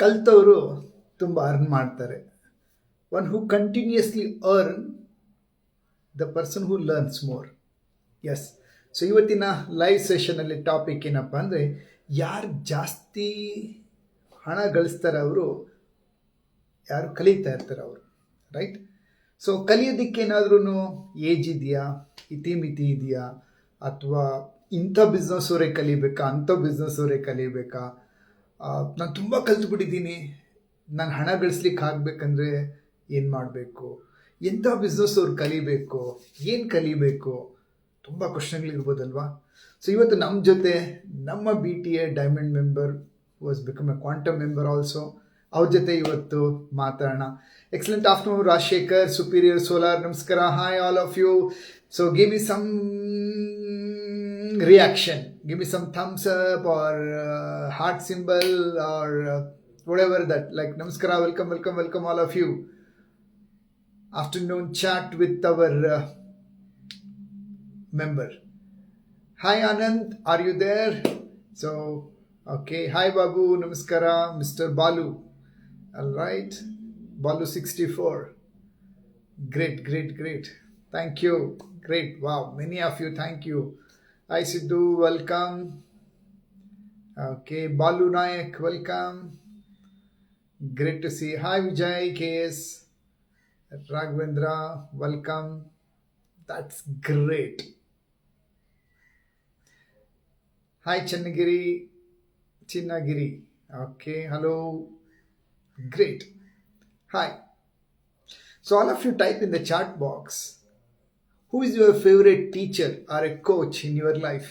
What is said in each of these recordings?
ಕಲ್ತವರು ತುಂಬ ಅರ್ನ್ ಮಾಡ್ತಾರೆ. One who continuously earn the person who learns more. Yes. So ಇವತ್ತಿನ live ಸೆಷನಲ್ಲಿ topic ಏನಪ್ಪ ಅಂದರೆ, ಯಾರು ಜಾಸ್ತಿ ಹಣ ಗಳಿಸ್ತಾರೆ ಅವರು ಯಾರು ಕಲಿತಾ ಇರ್ತಾರೆ ಅವರು, ರೈಟ್? ಸೊ ಕಲಿಯೋದಕ್ಕೆ ಏನಾದ್ರೂ ಏಜ್ ಇದೆಯಾ, ಇತಿಮಿತಿ ಇದೆಯಾ, ಅಥವಾ ಇಂಥ ಬಿಸ್ನೆಸ್ ಅವರೇ ಕಲಿಬೇಕಾ, ಅಂಥ ಬಿಸ್ನೆಸ್ ಅವರೇ ಕಲಿಬೇಕಾ? ನಾನು ತುಂಬ ಕಲ್ತ್ಬಿಟ್ಟಿದ್ದೀನಿ, ನಾನು ಹಣ ಗಳಿಸ್ಲಿಕ್ಕೆ ಆಗಬೇಕಂದ್ರೆ ಏನು ಮಾಡಬೇಕು, ಎಂಥ ಬಿಸ್ನೆಸ್ ಅವ್ರು ಕಲಿಬೇಕು, ಏನು ಕಲಿಬೇಕು, ತುಂಬ ಕ್ವಶನ್ಗಳಿರ್ಬೋದಲ್ವಾ? ಸೊ ಇವತ್ತು ನಮ್ಮ ಜೊತೆ ನಮ್ಮ BTA diamond member was become a quantum member also, ಅವ್ರ ಜೊತೆ ಇವತ್ತು ಮಾತಾಡೋಣ. Excellent afternoon Rajashekhar, superior solar, ನಮಸ್ಕಾರ. Hi all of you. So give me some reaction, give me some thumbs up or heart symbol or whatever that, like namaskara, welcome all of you. Afternoon chat with our member. Hi Anand, are you there? So okay, hi Babu, namaskara. Mr. Balu, all right, Balu 64, great, thank you, great, wow, many of you, thank you. Hi Sidhu, welcome. Okay, Balu Nayak, welcome. Great to see. Hi Vijay KS, Raghavendra, welcome. That's great. Hi Chinnagiri. Okay, hello. Great. Hi. So all of you type in the chat box, who is your favorite teacher or a coach in your life?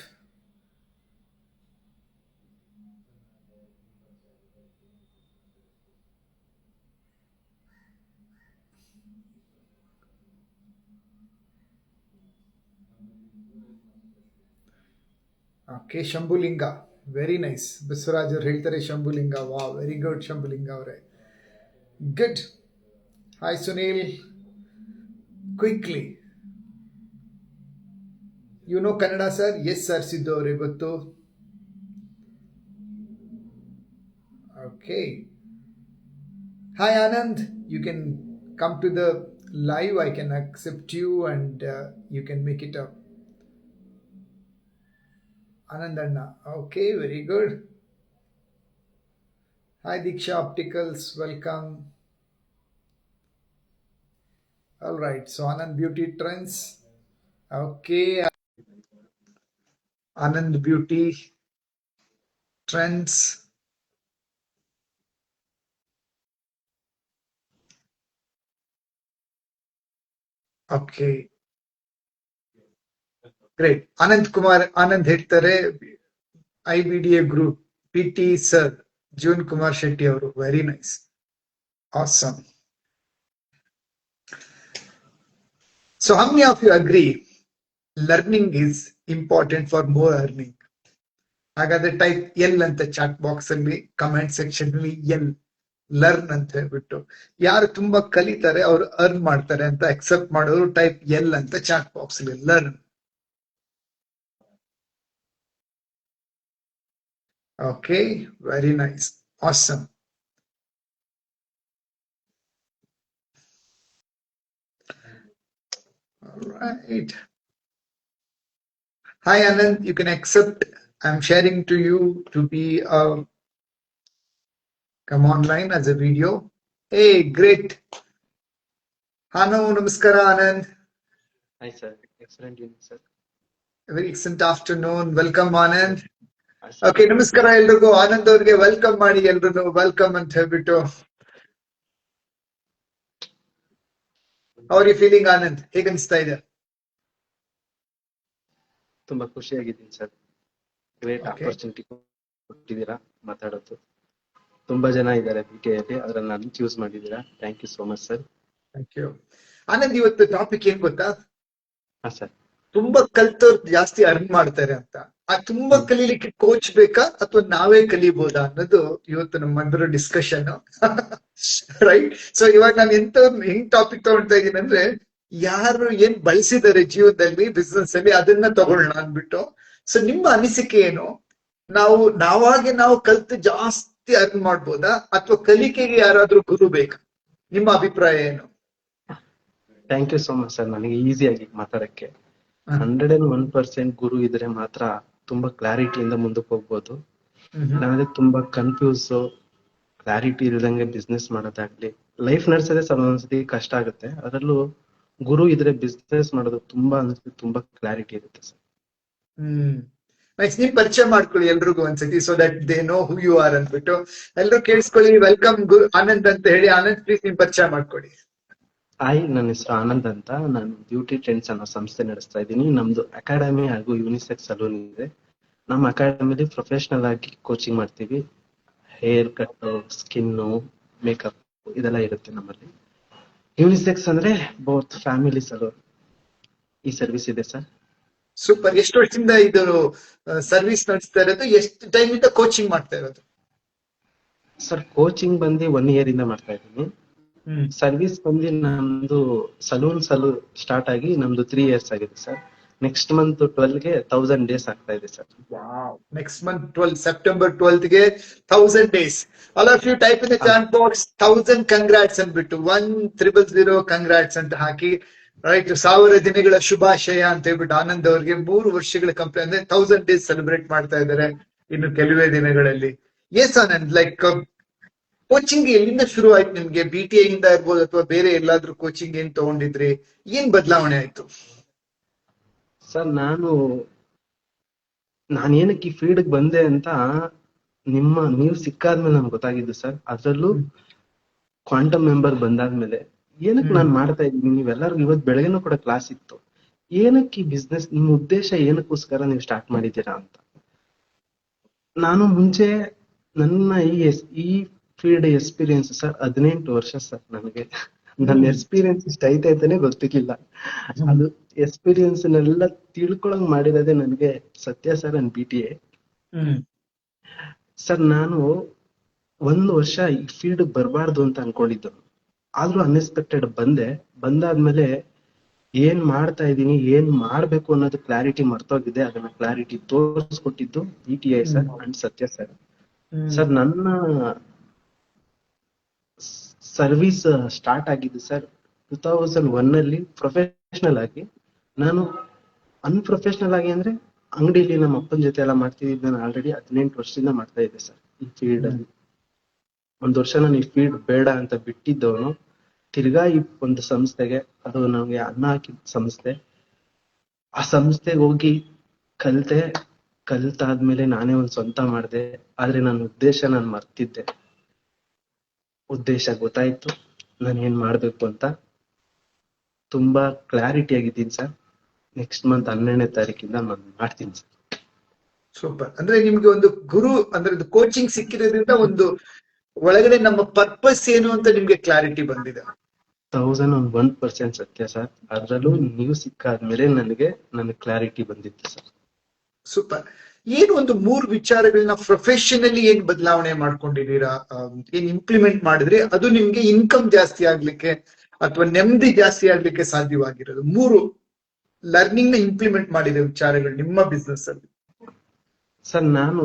Okay, Shambhulinga, very nice. Baswaraj ಅವರು ಹೇಳ್ತಾರೆ Shambhulinga. Wow, very good Shambhulinga ಅವರೇ. Good. Hi Sunil. Quickly. You know Kannada sir? Yes sir, Sidhu ಅವರೇ ಗೊತ್ತು. Okay. Hi Anand, you can come to the live. I can accept you and you can make it up. Anand Anna. Okay, very good. Hi Diksha Opticals, welcome. All right, so Anand Beauty Trends. Okay, Anand Beauty Trends. Okay, great. Anand Kumar, Anand ಹೇಳ್ತಾರೆ IBDA group, PT sir, June Kumar Shetty ಅವರು. Very nice. Awesome. So how many of you agree learning is important for more earning? ಹಾಗಾದ್ರೆ type L ಅಂತ chat box ಅಲ್ಲಿ, comment section ಅಲ್ಲಿ L, learn ಅಂತ ಹೇಳ್ಬಿಟ್ಟು. ಯಾರು ತುಂಬಾ ಕಲಿತಾರೆ ಅವ್ರು ಅರ್ನ್ ಮಾಡ್ತಾರೆ ಅಂತ ಅಕ್ಸೆಪ್ಟ್ ಮಾಡೋರು ಟೈಪ್ ಎಲ್ ಅಂತ ಚಾಟ್ ಬಾಕ್ಸ್ ಅಲ್ಲಿ, learn. Okay, very nice, awesome. All right. Hi Anand, you can accept. I'm sharing to you to be come online as a video. Hey, great. Hanu, namaskara Anand. Hi sir, excellent evening sir. Very excellent afternoon. Welcome Anand. Hi, sir. Okay, ನಮಸ್ಕಾರ ಎಲ್ರಿಗೂ. ಆನಂದ್ ಅವ್ರಿಗೆ welcome ಮಾಡಿ, ಎಲ್ರು welcome ಅಂತ ಹೇಳ್ಬಿಟ್ಟು. ಅವ್ರಿಗೆ feeling Anand ಹೇಗೆ ಅನಿಸ್ತಾ ಇದೆ? ತುಂಬಾ ಖುಷಿಯಾಗಿದ್ದೀನಿ ಸರ್. ಗ್ರೇಟ್ ಆಪರ್ಚುನಿಟಿ ಕೊಟ್ಟಿದ್ದೀರಾ ಮಾತಾಡೋದು. ತುಂಬಾ ಜನ ಇದ್ದಾರೆ BTA-ಯಲ್ಲಿ, ಅದ್ರಲ್ಲಿ ನಾನು ಚೂಸ್ ಮಾಡಿದ್ದೀರಾ. Thank you so much sir. Thank you Anand. ಇವತ್ತು ಟಾಪಿಕ್ ಏನ್ ಗೊತ್ತಾ? ಹಾ ಸರ್. ತುಂಬಾ ಕಲ್ತವ್ರು ಜಾಸ್ತಿ ಅರ್ನ್ ಮಾಡ್ತಾರೆ ಅಂತ. ಆ ತುಂಬಾ ಕಲೀಲಿಕ್ಕೆ ಕೋಚ್ ಬೇಕಾ ಅಥವಾ ನಾವೇ ಕಲಿಬಹುದಾ ಅನ್ನೋದು ಇವತ್ತು ನಮ್ಮ ಡಿಸ್ಕಷನ್, ರೈಟ್? ಸೊ ಇವಾಗ ನಾನು ಹೆಂಗ್ ಟಾಪಿಕ್ ತಗೊಳ್ತಾ ಇದ್ದೀನಿ ಅಂದ್ರೆ, ಯಾರು ಏನ್ ಬಳಸಿದ್ದಾರೆ ಜೀವನದಲ್ಲಿ, ಬಿಸ್ನೆಸ್ ಅಲ್ಲಿ, ಅದನ್ನ ತಗೊಳ್ಳೋಣ ಅಂದ್ಬಿಟ್ಟು. ಸೊ ನಿಮ್ಮ ಅನಿಸಿಕೆ ಏನು? ನಾವು ಕಲ್ತು ಜಾಸ್ತಿ ಅರ್ನ್ ಮಾಡ್ಬೋದಾ ಅಥವಾ ಕಲಿಕೆಗೆ ಯಾರಾದ್ರೂ ಗುರು ಬೇಕಾ? ನಿಮ್ಮ ಅಭಿಪ್ರಾಯ ಏನು? Thank you so much sir, ನನಗೆ ಈಸಿಯಾಗಿ ಮಾತಾಡಕ್ಕೆ. 101% ಗುರು ಇದ್ರೆ ಮಾತ್ರ ತುಂಬಾ ಕ್ಲಾರಿಟಿಯಿಂದ ಮುಂದಕ್ಕೆ ಹೋಗ್ಬೋದು. ನಾಳೆ ತುಂಬಾ ಕನ್ಫ್ಯೂಸ್, ಕ್ಲಾರಿಟಿ ಇಲ್ದಂಗೆ ಬಿಸ್ನೆಸ್ ಮಾಡೋದಾಗ್ಲಿ, ಲೈಫ್ ನಡ್ಸೋದೇ ಒಂದೊಂದ್ಸತಿ ಕಷ್ಟ ಆಗುತ್ತೆ. ಅದರಲ್ಲೂ ಗುರು ಇದ್ರೆ ಬಿಸ್ನೆಸ್ ಮಾಡೋದು ತುಂಬಾ ಕ್ಲಾರಿಟಿ ಇರುತ್ತೆ ಸರ್. ನೆಕ್ಸ್ಟ್ ನೀವ್ ಪರಿಚಯ ಮಾಡ್ಕೊಳ್ಳಿ ಎಲ್ರಿಗೂ ಒಂದ್ಸತಿ, so that they know who you are ಅಂದ್ಬಿಟ್ಟು. ಎಲ್ರು ಕೇಳಿಸ್ಕೊಳ್ಳಿ. ವೆಲ್ಕಮ್ ಆನಂದ್ ಅಂತ ಹೇಳಿ. ಆನಂದ್ ಪ್ಲೀಸ್ ನಿಮ್ ಪರಿಚಯ ಮಾಡ್ಕೊಡಿ. ಹಾಯ್, ನನ್ನ ಹೆಸರು ಆನಂದ್ ಅಂತ. ನಾನು ಬ್ಯೂಟಿ ಟ್ರೆಂಡ್ಸ್ ಅನ್ನೋ ಸಂಸ್ಥೆ ನಡೆಸ್ತಾ ಇದ್ದೀನಿ. ನಮ್ದು ಅಕಾಡೆಮಿ ಹಾಗೂ ಯೂನಿಸೆಕ್ಸ್ ಸಲೂನ್ ಇದೆ. ನಮ್ಮ ಅಕಾಡೆಮಿಲಿ ಪ್ರೊಫೆಷನಲ್ ಆಗಿ ಕೋಚಿಂಗ್ ಮಾಡ್ತೀವಿ. ಹೇರ್ ಕಟ್, ಸ್ಕಿನ್ನು, ಮೇಕಪ್ ಇದೆಲ್ಲ ಇರುತ್ತೆ ನಮ್ಮಲ್ಲಿ. ಯೂನಿಸೆಕ್ಸ್ ಅಂದ್ರೆ ಬೋತ್ ಫ್ಯಾಮಿಲಿ ಸಲೂನ್ ಈ ಸರ್ವಿಸ್ ಇದೆ ಸರ್. ಸೂಪರ್. ಎಷ್ಟು ವರ್ಷದಿಂದ ಇದು ಸರ್ವಿಸ್ ನಡೆಸ್ತಾ ಇರೋದು? ಎಷ್ಟು ಟೈಮ್ ಇಂದ ಕೋಚಿಂಗ್ ಮಾಡ್ತಾ ಇರೋದು? ಸರ್ ಕೋಚಿಂಗ್ ಬಂದು 1 year ಇಂದ ಮಾಡ್ತಾ ಇದ್ದೀನಿ. ಸರ್ವಿಸ್ ಬಂದು ನಮ್ದು ಸಲೂನ್ ಸ್ಟಾರ್ಟ್ ಆಗಿ ನಮ್ದು 3 years ಆಗಿದೆ ಸರ್. ನೆಕ್ಸ್ಟ್ ಮಂತ್ 12ಗೆ 1000 days ಆಗ್ತಾ ಇದೆ ಸರ್. ನೆಕ್ಸ್ಟ್ ಮಂತ್ 12 ಸೆಪ್ಟೆಂಬರ್ 12ಗೆ 1000 days. All of you type in the chat box 1000 congrats ಅಂದ್ಬಿಟ್ಟು 1000 ಕಂಗ್ರಾಟ್ಸ್ ಅಂತ ಹಾಕಿ. ರೈಟ್, 1000 ದಿನಗಳ ಶುಭಾಶಯ ಅಂತ ಹೇಳ್ಬಿಟ್ಟು ಆನಂದ್ ಅವ್ರಿಗೆ 3 ವರ್ಷಗಳ ಕಂಪ್ನಿ ಅಂದ್ರೆ 1000 days ಸೆಲೆಬ್ರೇಟ್ ಮಾಡ್ತಾ ಇದ್ದಾರೆ ಇನ್ನು ಕೆಲವೇ ದಿನಗಳಲ್ಲಿ. ಎಸ್ ಆನಂದ್, ಲೈಕ್ ಕೋಚಿಂಗ್ ಎಲ್ಲಿಂದ ಶುರು ಆಯ್ತು ನಿಮ್ಗೆ? BTA ಇಂದ ಇರ್ಬೋದು ಅಥವಾ ಬೇರೆ ಎಲ್ಲಾದ್ರೂ ಕೋಚಿಂಗ್ ಏನ್ ತಗೊಂಡಿದ್ರಿ? ಏನ್ ಬದಲಾವಣೆ ಆಯ್ತು? ಸರ್ ನಾನೇನಕ್ಕೆ ಈ ಫೀಲ್ಡ್ ಬಂದೆ ಅಂತ ನೀವು ಸಿಕ್ಕಾದ್ಮೇಲೆ ನಮ್ಗೆ ಗೊತ್ತಾಗಿದ್ದು ಸರ್. ಅದ್ರಲ್ಲೂ ಕ್ವಾಂಟಮ್ ಮೆಂಬರ್ ಬಂದಾದ್ಮೇಲೆ ಏನಕ್ಕೆ ನಾನು ಮಾಡ್ತಾ ಇದ್ದೀನಿ. ನೀವೆಲ್ಲರಿಗೂ ಇವತ್ತು ಬೆಳಗ್ಗೆನೂ ಕೂಡ ಕ್ಲಾಸ್ ಇತ್ತು. ಏನಕ್ಕೆ ಈ ಬಿಸ್ನೆಸ್, ನಿಮ್ಮ ಉದ್ದೇಶ ಏನಕ್ಕೋಸ್ಕರ ನೀವು ಸ್ಟಾರ್ಟ್ ಮಾಡಿದ್ದೀರಾ ಅಂತ. ನಾನು ಮುಂಚೆ ನನ್ನ ಈ ಫೀಲ್ಡ್ ಎಕ್ಸ್ಪೀರಿಯನ್ಸ್ ಸರ್ 18 ವರ್ಷ ಸರ್. ನನ್ನ ಎಕ್ಸ್ಪೀರಿಯನ್ಸ್ ಇಷ್ಟ ಐತೆ ಅಂತಾನೆ ಗೊತ್ತಿರ್ಲಿಲ್ಲ. ಅದು ಎಕ್ಸ್ಪೀರಿಯನ್ಸ್ ನೆಲ್ಲ ತಿಳ್ಕೊಳಂಗ್ ಮಾಡಿರೋದೇ ನನಗೆ ಸತ್ಯ ಸರ್. ನನ್ನ BTA ಸರ್. ನಾನು 1 ವರ್ಷ ಈ ಫೀಲ್ಡ್ ಬರಬಾರ್ದು ಅಂತ ಅನ್ಕೊಂಡಿದ್ದು, ಆದ್ರೂ ಅನ್ಎಕ್ಸ್ಪೆಕ್ಟೆಡ್ ಬಂದಾದ್ಮೇಲೆ ಏನ್ ಮಾಡ್ತಾ ಇದ್ದೀನಿ, ಏನ್ ಮಾಡ್ಬೇಕು ಅನ್ನೋದು ಕ್ಲಾರಿಟಿ ಮರ್ತೋಗಿದೆ. ಅದನ್ನ ಕ್ಲಾರಿಟಿ ತೋರಿಸ್ಕೊಟ್ಟಿದ್ದು BTA ಸರ್ ಅಂಡ್ ಸತ್ಯ ಸರ್. ಸರ್ ನನ್ನ ಸರ್ವಿಸ್ ಸ್ಟಾರ್ಟ್ ಆಗಿದ್ದು ಸರ್ 2001 ಅಲ್ಲಿ ಪ್ರೊಫೆಷನಲ್ ಆಗಿ. ನಾನು ಅನ್ಪ್ರೊಫೆಷನಲ್ ಆಗಿ ಅಂದ್ರೆ ಅಂಗಡಿಲಿ ನಮ್ಮ ಅಪ್ಪನ ಜೊತೆ ಎಲ್ಲ ಮಾಡ್ತಿದ್ದೆ. ನಾನು ಆಲ್ರೆಡಿ 18 ವರ್ಷದಿಂದ ಮಾಡ್ತಾ ಇದ್ದೆ ಸರ್ ಈ ಫೀಲ್ಡ್ ಅಲ್ಲಿ. 1 ವರ್ಷ ನಾನು ಈ ಫೀಲ್ಡ್ ಬೇಡ ಅಂತ ಬಿಟ್ಟಿದ್ದವನು, ತಿರ್ಗಾ ಈ ಒಂದು ಸಂಸ್ಥೆಗೆ, ಅದು ನಮ್ಗೆ ಅನ್ನ ಹಾಕಿದ ಸಂಸ್ಥೆ, ಆ ಸಂಸ್ಥೆಗೆ ಹೋಗಿ ಕಲ್ತಾದ್ಮೇಲೆ ನಾನೇ ಒಂದ್ ಸ್ವಂತ ಮಾಡಿದೆ. ಆದ್ರೆ ನನ್ನ ಉದ್ದೇಶ ನಾನು ಮರ್ತಿದ್ದೆ. ಉದ್ದೇಶ ಗೊತ್ತಾಯ್ತು, ನಾನು ಏನ್ ಮಾಡ್ಬೇಕು ಅಂತ. ತುಂಬಾ ಕ್ಲಾರಿಟಿ ಆಗಿದ್ದೀನಿ ಸರ್. ನೆಕ್ಸ್ಟ್ ಮಂತ್ 12ನೇ ತಾರೀಕಿಂದ ನಾನು ಮಾಡ್ತೀನಿ ಸರ್. ಸೂಪರ್. ಅಂದ್ರೆ ನಿಮ್ಗೆ ಒಂದು ಗುರು ಅಂದ್ರೆ ಕೋಚಿಂಗ್ ಸಿಕ್ಕಿರೋದ್ರಿಂದ ಒಂದು ಒಳಗಡೆ ನಮ್ಮ ಪರ್ಪಸ್ ಏನು ಅಂತ ನಿಮ್ಗೆ ಕ್ಲಾರಿಟಿ ಬಂದಿದೆ. 1001% ಸತ್ಯ ಸರ್. ಅದ್ರಲ್ಲೂ ನೀವು ಸಿಕ್ಕಾದ್ಮೇಲೆ ನನಗೆ ಕ್ಲಾರಿಟಿ ಬಂದಿತ್ತು ಸರ್. ಸೂಪರ್. ಏನು ಒಂದು 3 ವಿಚಾರಗಳನ್ನ ಪ್ರೊಫೆಷನಲಿ ಏನ್ ಬದಲಾವಣೆ ಮಾಡ್ಕೊಂಡಿದ್ದೀರಾ, ಏನ್ ಇಂಪ್ಲಿಮೆಂಟ್ ಮಾಡಿದ್ರಿ, ಅದು ನಿಮ್ಗೆ ಇನ್ಕಮ್ ಜಾಸ್ತಿ ಆಗ್ಲಿಕ್ಕೆ ಅಥವಾ ನೆಮ್ಮದಿ ಜಾಸ್ತಿ ಆಗ್ಲಿಕ್ಕೆ ಸಾಧ್ಯವಾಗಿರೋದು? 3 ಲರ್ನಿಂಗ್ ನ ಇಂಪ್ಲಿಮೆಂಟ್ ಮಾಡಿದ ವಿಚಾರಗಳು ನಿಮ್ಮ ಬಿಸ್ನೆಸ್ ಅಲ್ಲಿ. ಸರ್ ನಾನು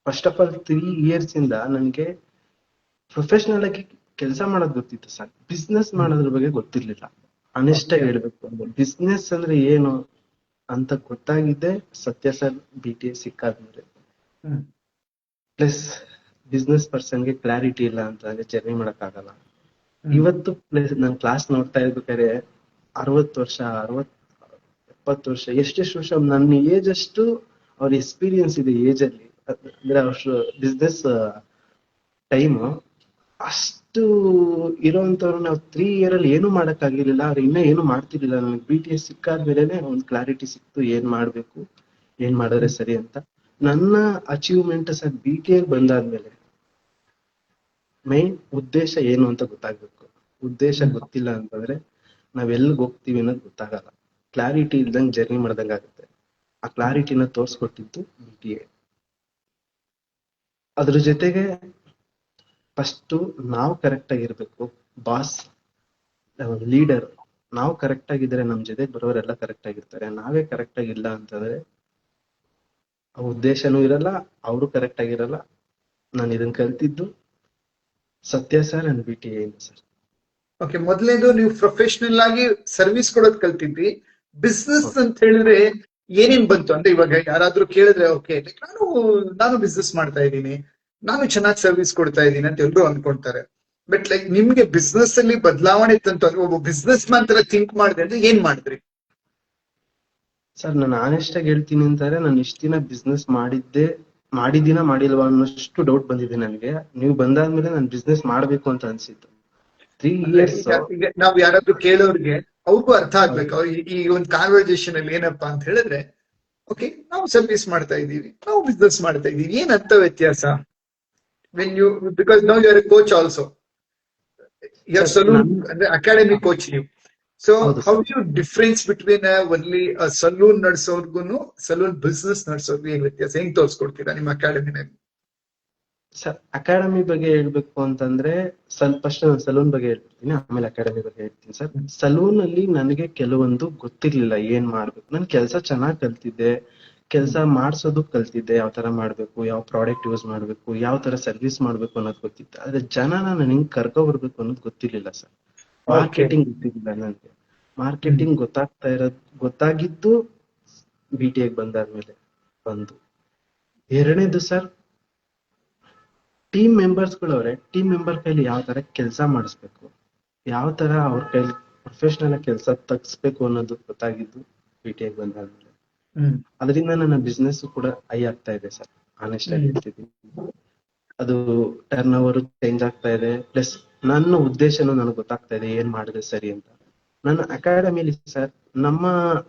ಫಸ್ಟ್ ಆಫ್ ಆಲ್ 3 years ಇಂದ ನನಗೆ ಪ್ರೊಫೆಷನಲ್ ಆಗಿ ಕೆಲಸ ಮಾಡೋದು ಗೊತ್ತಿತ್ತು ಸರ್. ಬಿಸ್ನೆಸ್ ಮಾಡೋದ್ರ ಬಗ್ಗೆ ಗೊತ್ತಿರ್ಲಿಲ್ಲ. ಅನೆಸ್ಟ್ ಆಗಿ ಹೇಳ್ಬೇಕು ಅಂದ್ರೆ ಬಿಸ್ನೆಸ್ ಅಂದ್ರೆ ಏನು ಅಂತ ಗೊತ್ತಾಗಿದ್ದೆ ಸತ್ಯ ಸರ್ BTA ಸಿಕ್ಕಾದ್ಮೇಲೆ. ಪ್ಲಸ್ ಬಿಸ್ನೆಸ್ ಪರ್ಸನ್ಗೆ ಕ್ಲಾರಿಟಿ ಇಲ್ಲ ಅಂತ ಜರ್ನಿ ಮಾಡಕ್ ಆಗಲ್ಲ. ಇವತ್ತು ಪ್ಲಸ್ ನಾನು ಕ್ಲಾಸ್ ನೋಡ್ತಾ ಇರ್ಬೇಕಾದ್ರೆ 60 ವರ್ಷ 70 ವರ್ಷ ಎಷ್ಟೆಷ್ಟು ವರ್ಷ ನನ್ನ ಏಜ್ ಅಷ್ಟು ಅವ್ರ ಎಕ್ಸ್ಪೀರಿಯನ್ಸ್ ಇದೆ ಏಜ್ ಅಲ್ಲಿ. ಅಂದ್ರೆ ಅವ್ರ ಬಿಸ್ನೆಸ್ ಟೈಮ್ ಅಷ್ಟು ಇರೋಂಥವ್ರು ನಾವು 3 year ಅಲ್ಲಿ ಏನು ಮಾಡಕ್ ಆಗಿರ್ಲಿಲ್ಲ. ಅವ್ರು ಇನ್ನೂ ಏನು ಮಾಡ್ತಿರ್ಲಿಲ್ಲ. ನನಗೆ BTA ಸಿಕ್ಕಾದ್ಮೇಲೆ ಒಂದು ಕ್ಲಾರಿಟಿ ಸಿಕ್ತು, ಏನ್ ಮಾಡ್ಬೇಕು, ಏನ್ ಮಾಡಿದ್ರೆ ಸರಿ ಅಂತ. ನನ್ನ ಅಚೀವ್ಮೆಂಟ್ ಸರ್ BTA ಬಂದಾದ್ಮೇಲೆ ಮೈನ್ ಉದ್ದೇಶ ಏನು ಅಂತ ಗೊತ್ತಾಗ್ಬೇಕು. ಉದ್ದೇಶ ಗೊತ್ತಿಲ್ಲ ಅಂತಂದ್ರೆ ನಾವ್ ಎಲ್ಲಿಗೆ ಹೋಗ್ತೀವಿ ಅನ್ನೋದು ಗೊತ್ತಾಗಲ್ಲ. ಕ್ಲಾರಿಟಿ ಇಲ್ದಂಗ್ ಜರ್ನಿ ಮಾಡ್ದಂಗ ಆಗುತ್ತೆ. ಆ ಕ್ಲಾರಿಟಿನ ತೋರ್ಸ್ಕೊಟ್ಟಿದ್ದು BTA. ಅದ್ರ ಜೊತೆಗೆ ಫಸ್ಟ್ ನಾವು ಕರೆಕ್ಟ್ ಆಗಿರ್ಬೇಕು. ಬಾಸ್, ಲೀಡರ್ ನಾವು ಕರೆಕ್ಟ್ ಆಗಿದ್ರೆ ನಮ್ ಜೊತೆ ಬರೋರೆಲ್ಲ ಕರೆಕ್ಟ್ ಆಗಿರ್ತಾರೆ. ನಾವೇ ಕರೆಕ್ಟ್ ಆಗಿಲ್ಲ ಅಂತಂದ್ರೆ ಆ ಉದ್ದೇಶನೂ ಇರಲ್ಲ, ಅವರು ಕರೆಕ್ಟ್ ಆಗಿರಲ್ಲ, ನಾನು ಇದನ್ನ ಕಲ್ತಿದ್ದು ಸತ್ಯ ಸರ್ ಅಂಡ್ BTA ಇಂದ ಸರ್. ಓಕೆ, ಮೊದಲನೇದು ನೀವು ಪ್ರೊಫೆಷನಲ್ ಆಗಿ ಸರ್ವಿಸ್ ಕೊಡೋದ್ ಕಲ್ತಿದ್ರಿ. Business Okay. ಅಂತ ಹೇಳಿದ್ರೆ ಏನೇನ್ ಬಂತು ಅಂದ್ರೆ, ಇವಾಗ ಯಾರಾದ್ರೂ ಕೇಳಿದ್ರೆ ಓಕೆ ನಾನು ಬಿಸ್ನೆಸ್ ಮಾಡ್ತಾ ಇದ್ದೀನಿ, ನಾನು ಚೆನ್ನಾಗಿ ಸರ್ವಿಸ್ ಕೊಡ್ತಾ ಇದ್ದೀನಿ ಅಂತ ಎಲ್ರು ಅನ್ಕೊಂತಾರೆ. ಬಟ್ ಲೈಕ್ ನಿಮ್ಗೆ ಬಿಸ್ನೆಸ್ ಅಲ್ಲಿ ಬದಲಾವಣೆ ಇತ್ತಂತ ಅಂದ್ರೆ, ಒಬ್ಬ ಬಿಸ್ನೆಸ್ ಮ್ಯಾನ್ ತರ ಥಿಂಕ್ ಮಾಡಿದೆ ಅಂದ್ರೆ ಏನ್ ಮಾಡಿದ್ರಿ? ಸರ್ ನಾನು ಆನೆಸ್ಟ್ ಆಗಿ ಹೇಳ್ತೀನಿ ಅಂತಾರೆ, ನಾನು ಇಷ್ಟ ದಿನ ಬಿಸ್ನೆಸ್ ಮಾಡಿಲ್ವಾ ಅನ್ನೋಷ್ಟು ಡೌಟ್ ಬಂದಿದೆ ನನಗೆ. ನೀವು ಬಂದಾದ್ಮೇಲೆ ನಾನು ಬಿಸ್ನೆಸ್ ಮಾಡ್ಬೇಕು ಅಂತ ಅನ್ಸಿತ್ತು. 3 years. ಈಗ ನಾವ್ ಯಾರಾದ್ರೂ ಕೇಳೋರ್ಗೆ ಅವ್ರಿಗೂ ಅರ್ಥ ಆಗ್ಬೇಕು. ಅವ್ರು ಈ ಒಂದು ಕಾನ್ವರ್ಸೇಷನ್ ಅಲ್ಲಿ ಏನಪ್ಪಾ ಅಂತ ಹೇಳಿದ್ರೆ, ಓಕೆ ನಾವು ಸರ್ವಿಸ್ ಮಾಡ್ತಾ ಇದೀವಿ, ನಾವು ಬಿಸ್ನೆಸ್ ಮಾಡ್ತಾ ಇದೀವಿ, ಏನ್ ಅರ್ಥ ವ್ಯತ್ಯಾಸ? When you, because now you are a coach also, you are salon ಅಂದ್ರೆ ಅಕಾಡೆಮಿ ಕೋಚ್ ನೀವು. So how you difference between only salon ನಡೆಸೋರ್ಗುನು ಸಲೂನ್ ಬಿಸ್ನೆಸ್ ನಡೆಸೋರ್ಗು ಏನ್ ವ್ಯತ್ಯಾಸ, ಹೆಂಗ್ ತೋರ್ಸ್ಕೊಡ್ತೀರಾ ನಿಮ್ಮ ಅಕಾಡೆಮಿನಲ್ಲಿ? ಸರ್ ಅಕಾಡೆಮಿ ಬಗ್ಗೆ ಹೇಳ್ಬೇಕು ಅಂತಂದ್ರೆ ಫಸ್ಟ್ ನಾನು ಸಲೂನ್ ಬಗ್ಗೆ ಹೇಳ್ತೀನಿ, ಆಮೇಲೆ ಅಕಾಡೆಮಿ ಬಗ್ಗೆ ಹೇಳ್ತೀನಿ ಸರ್. ಸಲೂನ್ ಅಲ್ಲಿ ನನಗೆ ಕೆಲವೊಂದು ಗೊತ್ತಿರ್ಲಿಲ್ಲ ಏನ್ ಮಾಡ್ಬೇಕು. ನನ್ ಕೆಲಸ ಚೆನ್ನಾಗ್ ಕಲ್ತಿದ್ದೆ, ಕೆಲಸ ಮಾಡ್ಸೋದು ಕಲ್ತಿದ್ದೆ, ಯಾವ ತರ ಮಾಡ್ಬೇಕು, ಯಾವ ಪ್ರಾಡಕ್ಟ್ ಯೂಸ್ ಮಾಡ್ಬೇಕು, ಯಾವ ತರ ಸರ್ವಿಸ್ ಮಾಡ್ಬೇಕು ಅನ್ನೋದು ಗೊತ್ತಿತ್ತು. ಆದ್ರೆ ಜನನ ನಾನು ಹಿಂಗ್ ಕರ್ಕೊ ಬರ್ಬೇಕು ಅನ್ನೋದು ಗೊತ್ತಿರ್ಲಿಲ್ಲ ಸರ್. ಮಾರ್ಕೆಟಿಂಗ್ ಗೊತ್ತಿರ್ಲಿಲ್ಲ ನನಗೆ. ಮಾರ್ಕೆಟಿಂಗ್ ಗೊತ್ತಾಗಿದ್ದು BTA ಬಂದಾದ್ಮೇಲೆ ಬಂದು. ಎರಡನೇದು ಸರ್, ಟೀಮ್ ಮೆಂಬರ್ ಕೈಲಿ ಯಾವ ತರ ಕೆಲಸ ಮಾಡಿಸ್ಬೇಕು, ಯಾವ ತರ ಅವ್ರ ಕೈಲಿ ಪ್ರೊಫೆಷನಲ್ ಕೆಲಸ ತಗ್ಸ್ಬೇಕು ಅನ್ನೋದು ಗೊತ್ತಾಗಿದ್ದು BTA ಬಂದಾದ್ಮೇಲೆ. ಅದರಿಂದ ನನ್ನ ಬಿಸ್ನೆಸ್ ಕೂಡ ಹೈ ಆಗ್ತಾ ಇದೆ ಸರ್, ಆನೆಸ್ಟ್ ಆಗಿ ಹೇಳ್ತಿದ್ದೀನಿ. ಅದು ಟರ್ನ್ ಓವರ್ ಚೇಂಜ್ ಆಗ್ತಾ ಇದೆ, ಪ್ಲಸ್ ನನ್ನ ಉದ್ದೇಶನೂ ನನಗೆ ಗೊತ್ತಾಗ್ತಾ ಇದೆ ಏನ್ ಮಾಡಿದ್ರೆ ಸರಿ ಅಂತ. ನನ್ನ ಅಕಾಡೆಮಿಲಿ ಸರ್, ನಮ್ಮ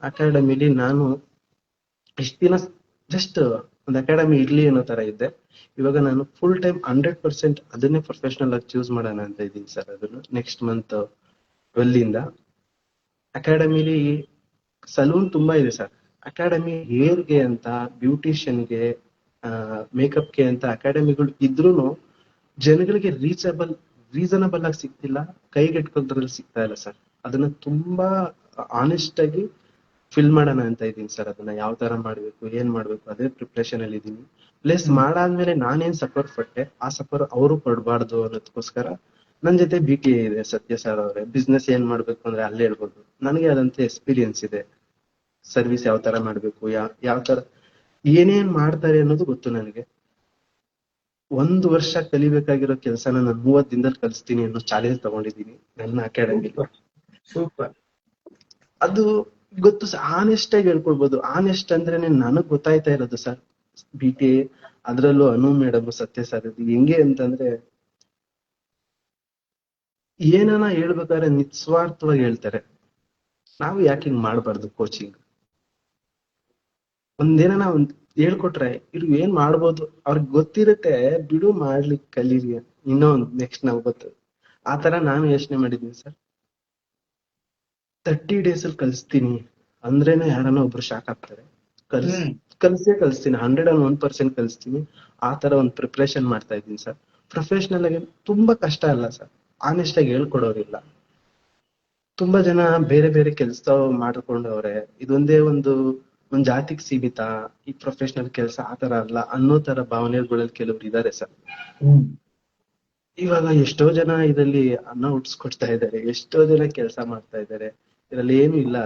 ಅಕಾಡೆಮಿಲಿ ನಾನು ಇಷ್ಟ ದಿನ ಜಸ್ಟ್ ಒಂದು ಅಕಾಡೆಮಿ ಇರ್ಲಿ ಅನ್ನೋ ತರ ಇದ್ದೆ. ಇವಾಗ ನಾನು ಫುಲ್ ಟೈಮ್ 100% ಅದನ್ನೇ ಪ್ರೊಫೆಷನಲ್ ಆಗಿ ಚೂಸ್ ಮಾಡೋಣ ಅಂತ ಇದ್ದೀನಿ ಸರ್. ಅದನ್ನು ನೆಕ್ಸ್ಟ್ ಮಂತ್ 12 ಇಂದ ಅಕಾಡೆಮಿಲಿ ಸಲೂನ್ ತುಂಬಾ ಇದೆ ಸರ್. ಅಕಾಡೆಮಿ ಹೇರ್ಗೆ ಅಂತ, ಬ್ಯೂಟಿಷಿಯನ್ಗೆ, ಮೇಕಪ್ಗೆ ಅಂತ ಅಕಾಡೆಮಿಗಳು ಇದ್ರೂನು ಜನಗಳಿಗೆ ರೀಸನಬಲ್ ಆಗಿ ಸಿಗ್ತಿಲ್ಲ, ಕೈಗೆಟ್ಕೋದ್ರಲ್ಲಿ ಸಿಗ್ತಾ ಇಲ್ಲ ಸರ್. ಅದನ್ನ ತುಂಬಾ ಆನೆಸ್ಟ್ ಆಗಿ ಫಿಲ್ ಮಾಡೋಣ ಅಂತ ಇದ್ದೀನಿ ಸರ್. ಅದನ್ನ ಯಾವ ತರ ಮಾಡ್ಬೇಕು, ಏನ್ ಮಾಡ್ಬೇಕು, ಅದೇ ಪ್ರಿಪ್ರೇಷನ್ ಅಲ್ಲಿ ಇದೀನಿ. ಪ್ಲಸ್ ಮಾಡಾದ್ಮೇಲೆ ನಾನೇನ್ ಸಫರ್ ಪಟ್ಟೆ ಆ ಸಫರ್ ಅವರು ಪಡ್ಬಾರ್ದು ಅನ್ನೋದಕ್ಕೋಸ್ಕರ ನನ್ ಜೊತೆ BTA ಇದೆ ಸತ್ಯ ಸರ್ ಅವರೇ. ಬಿಸ್ನೆಸ್ ಏನ್ ಮಾಡ್ಬೇಕು ಅಂದ್ರೆ ಅಲ್ಲೇ ಹೇಳ್ಬೋದು, ನನಗೆ ಅದಂತ ಎಕ್ಸ್ಪೀರಿಯನ್ಸ್ ಇದೆ. ಸರ್ವಿಸ್ ಯಾವ ತರ ಮಾಡ್ಬೇಕು, ಯಾವ ತರ ಏನೇನ್ ಮಾಡ್ತಾರೆ ಅನ್ನೋದು ಗೊತ್ತು ನನಗೆ. 1 ವರ್ಷ ಕಲಿಬೇಕಾಗಿರೋ ಕೆಲಸನ ನಾನು 30 ದಿನದಲ್ಲಿ ಕಲಿಸ್ತೀನಿ ಅನ್ನೋ ಚಾಲೆಂಜ್ ತಗೊಂಡಿದ್ದೀನಿ ನನ್ನ ಅಕಾಡೆಮಿ. ಸೂಪರ್. ಅದು ಗೊತ್ತು ಸರ್, ಆನೆಸ್ಟ್ ಆಗಿ ಹೇಳ್ಕೊಳ್ಬೋದು. ಆನೆಸ್ಟ್ ಅಂದ್ರೇನೆ ನನಗ್ ಗೊತ್ತಾಯ್ತಾ ಇರೋದು ಸರ್. BTA ಅದ್ರಲ್ಲೂ ಅನು ಮೇಡಮ್, ಸತ್ಯ ಸರ್, ಇದು ಹೆಂಗೆ ಅಂತಂದ್ರೆ ಏನನ ಹೇಳ್ಬೇಕಾದ್ರೆ ನಿಸ್ವಾರ್ಥವಾಗಿ ಹೇಳ್ತಾರೆ. ನಾವು ಯಾಕೆ ಹಿಂಗ್ ಮಾಡ್ಬಾರ್ದು ಕೋಚಿಂಗ್? ಒಂದೇನ ಹೇಳ್ಕೊಟ್ರೆ ಇವ್ರು ಏನ್ ಮಾಡ್ಬೋದು, ಅವ್ರಿಗೆ ಗೊತ್ತಿರುತ್ತೆ, ಬಿಡು ಮಾಡ್ಲಿಕ್ಕೆ ಕಲೀರಿ, ಇನ್ನೊಂದ್ ನೆಕ್ಸ್ಟ್ ನಾವು ಗೊತ್ತು. ಆತರ ನಾನು ಯೋಚನೆ ಮಾಡಿದ್ದೀನಿ ಸರ್. 30 days ಅಲ್ಲಿ ಕಲಿಸ್ತೀನಿ ಅಂದ್ರೇನೆ ಯಾರನ್ನ ಒಬ್ರು ಶಾಕ್ ಆಗ್ತಾರೆ. ಕಲಿಸ್ತೀನಿ, 101% ಕಲಿಸ್ತೀನಿ. ಆ ತರ ಒಂದು ಪ್ರಿಪ್ರೇಷನ್ ಮಾಡ್ತಾ ಇದ್ದೀನಿ ಸರ್. ಪ್ರೊಫೆಷನಲ್ ಆಗಿ ತುಂಬಾ ಕಷ್ಟ ಅಲ್ಲ ಸರ್, ಆನೆಸ್ಟ್ ಆಗಿ ಹೇಳ್ಕೊಡೋರಿಲ್ಲ. ತುಂಬಾ ಜನ ಬೇರೆ ಬೇರೆ ಕೆಲಸ ಮಾಡ್ಕೊಂಡವ್ರೆ, ಇದೊಂದೇ ಒಂದು ಜಾತಿಗೆ ಸೀಮಿತ, ಈ ಪ್ರೊಫೆಷನಲ್ ಕೆಲಸ ಆತರ ಅಲ್ಲ ಅನ್ನೋ ತರ ಭಾವನೆಗಳಲ್ಲಿ ಕೆಲವ್ರು ಇದಾರೆ ಸರ್. ಇವಾಗ ಎಷ್ಟೋ ಜನ ಇದರಲ್ಲಿ ಅನ್ನ ಹುಟ್ಸ್ಕೊಡ್ತಾ ಇದ್ದಾರೆ, ಎಷ್ಟೋ ಜನ ಕೆಲಸ ಮಾಡ್ತಾ ಇದ್ದಾರೆ. ಇದ್ರಲ್ಲಿ ಏನು ಇಲ್ಲ.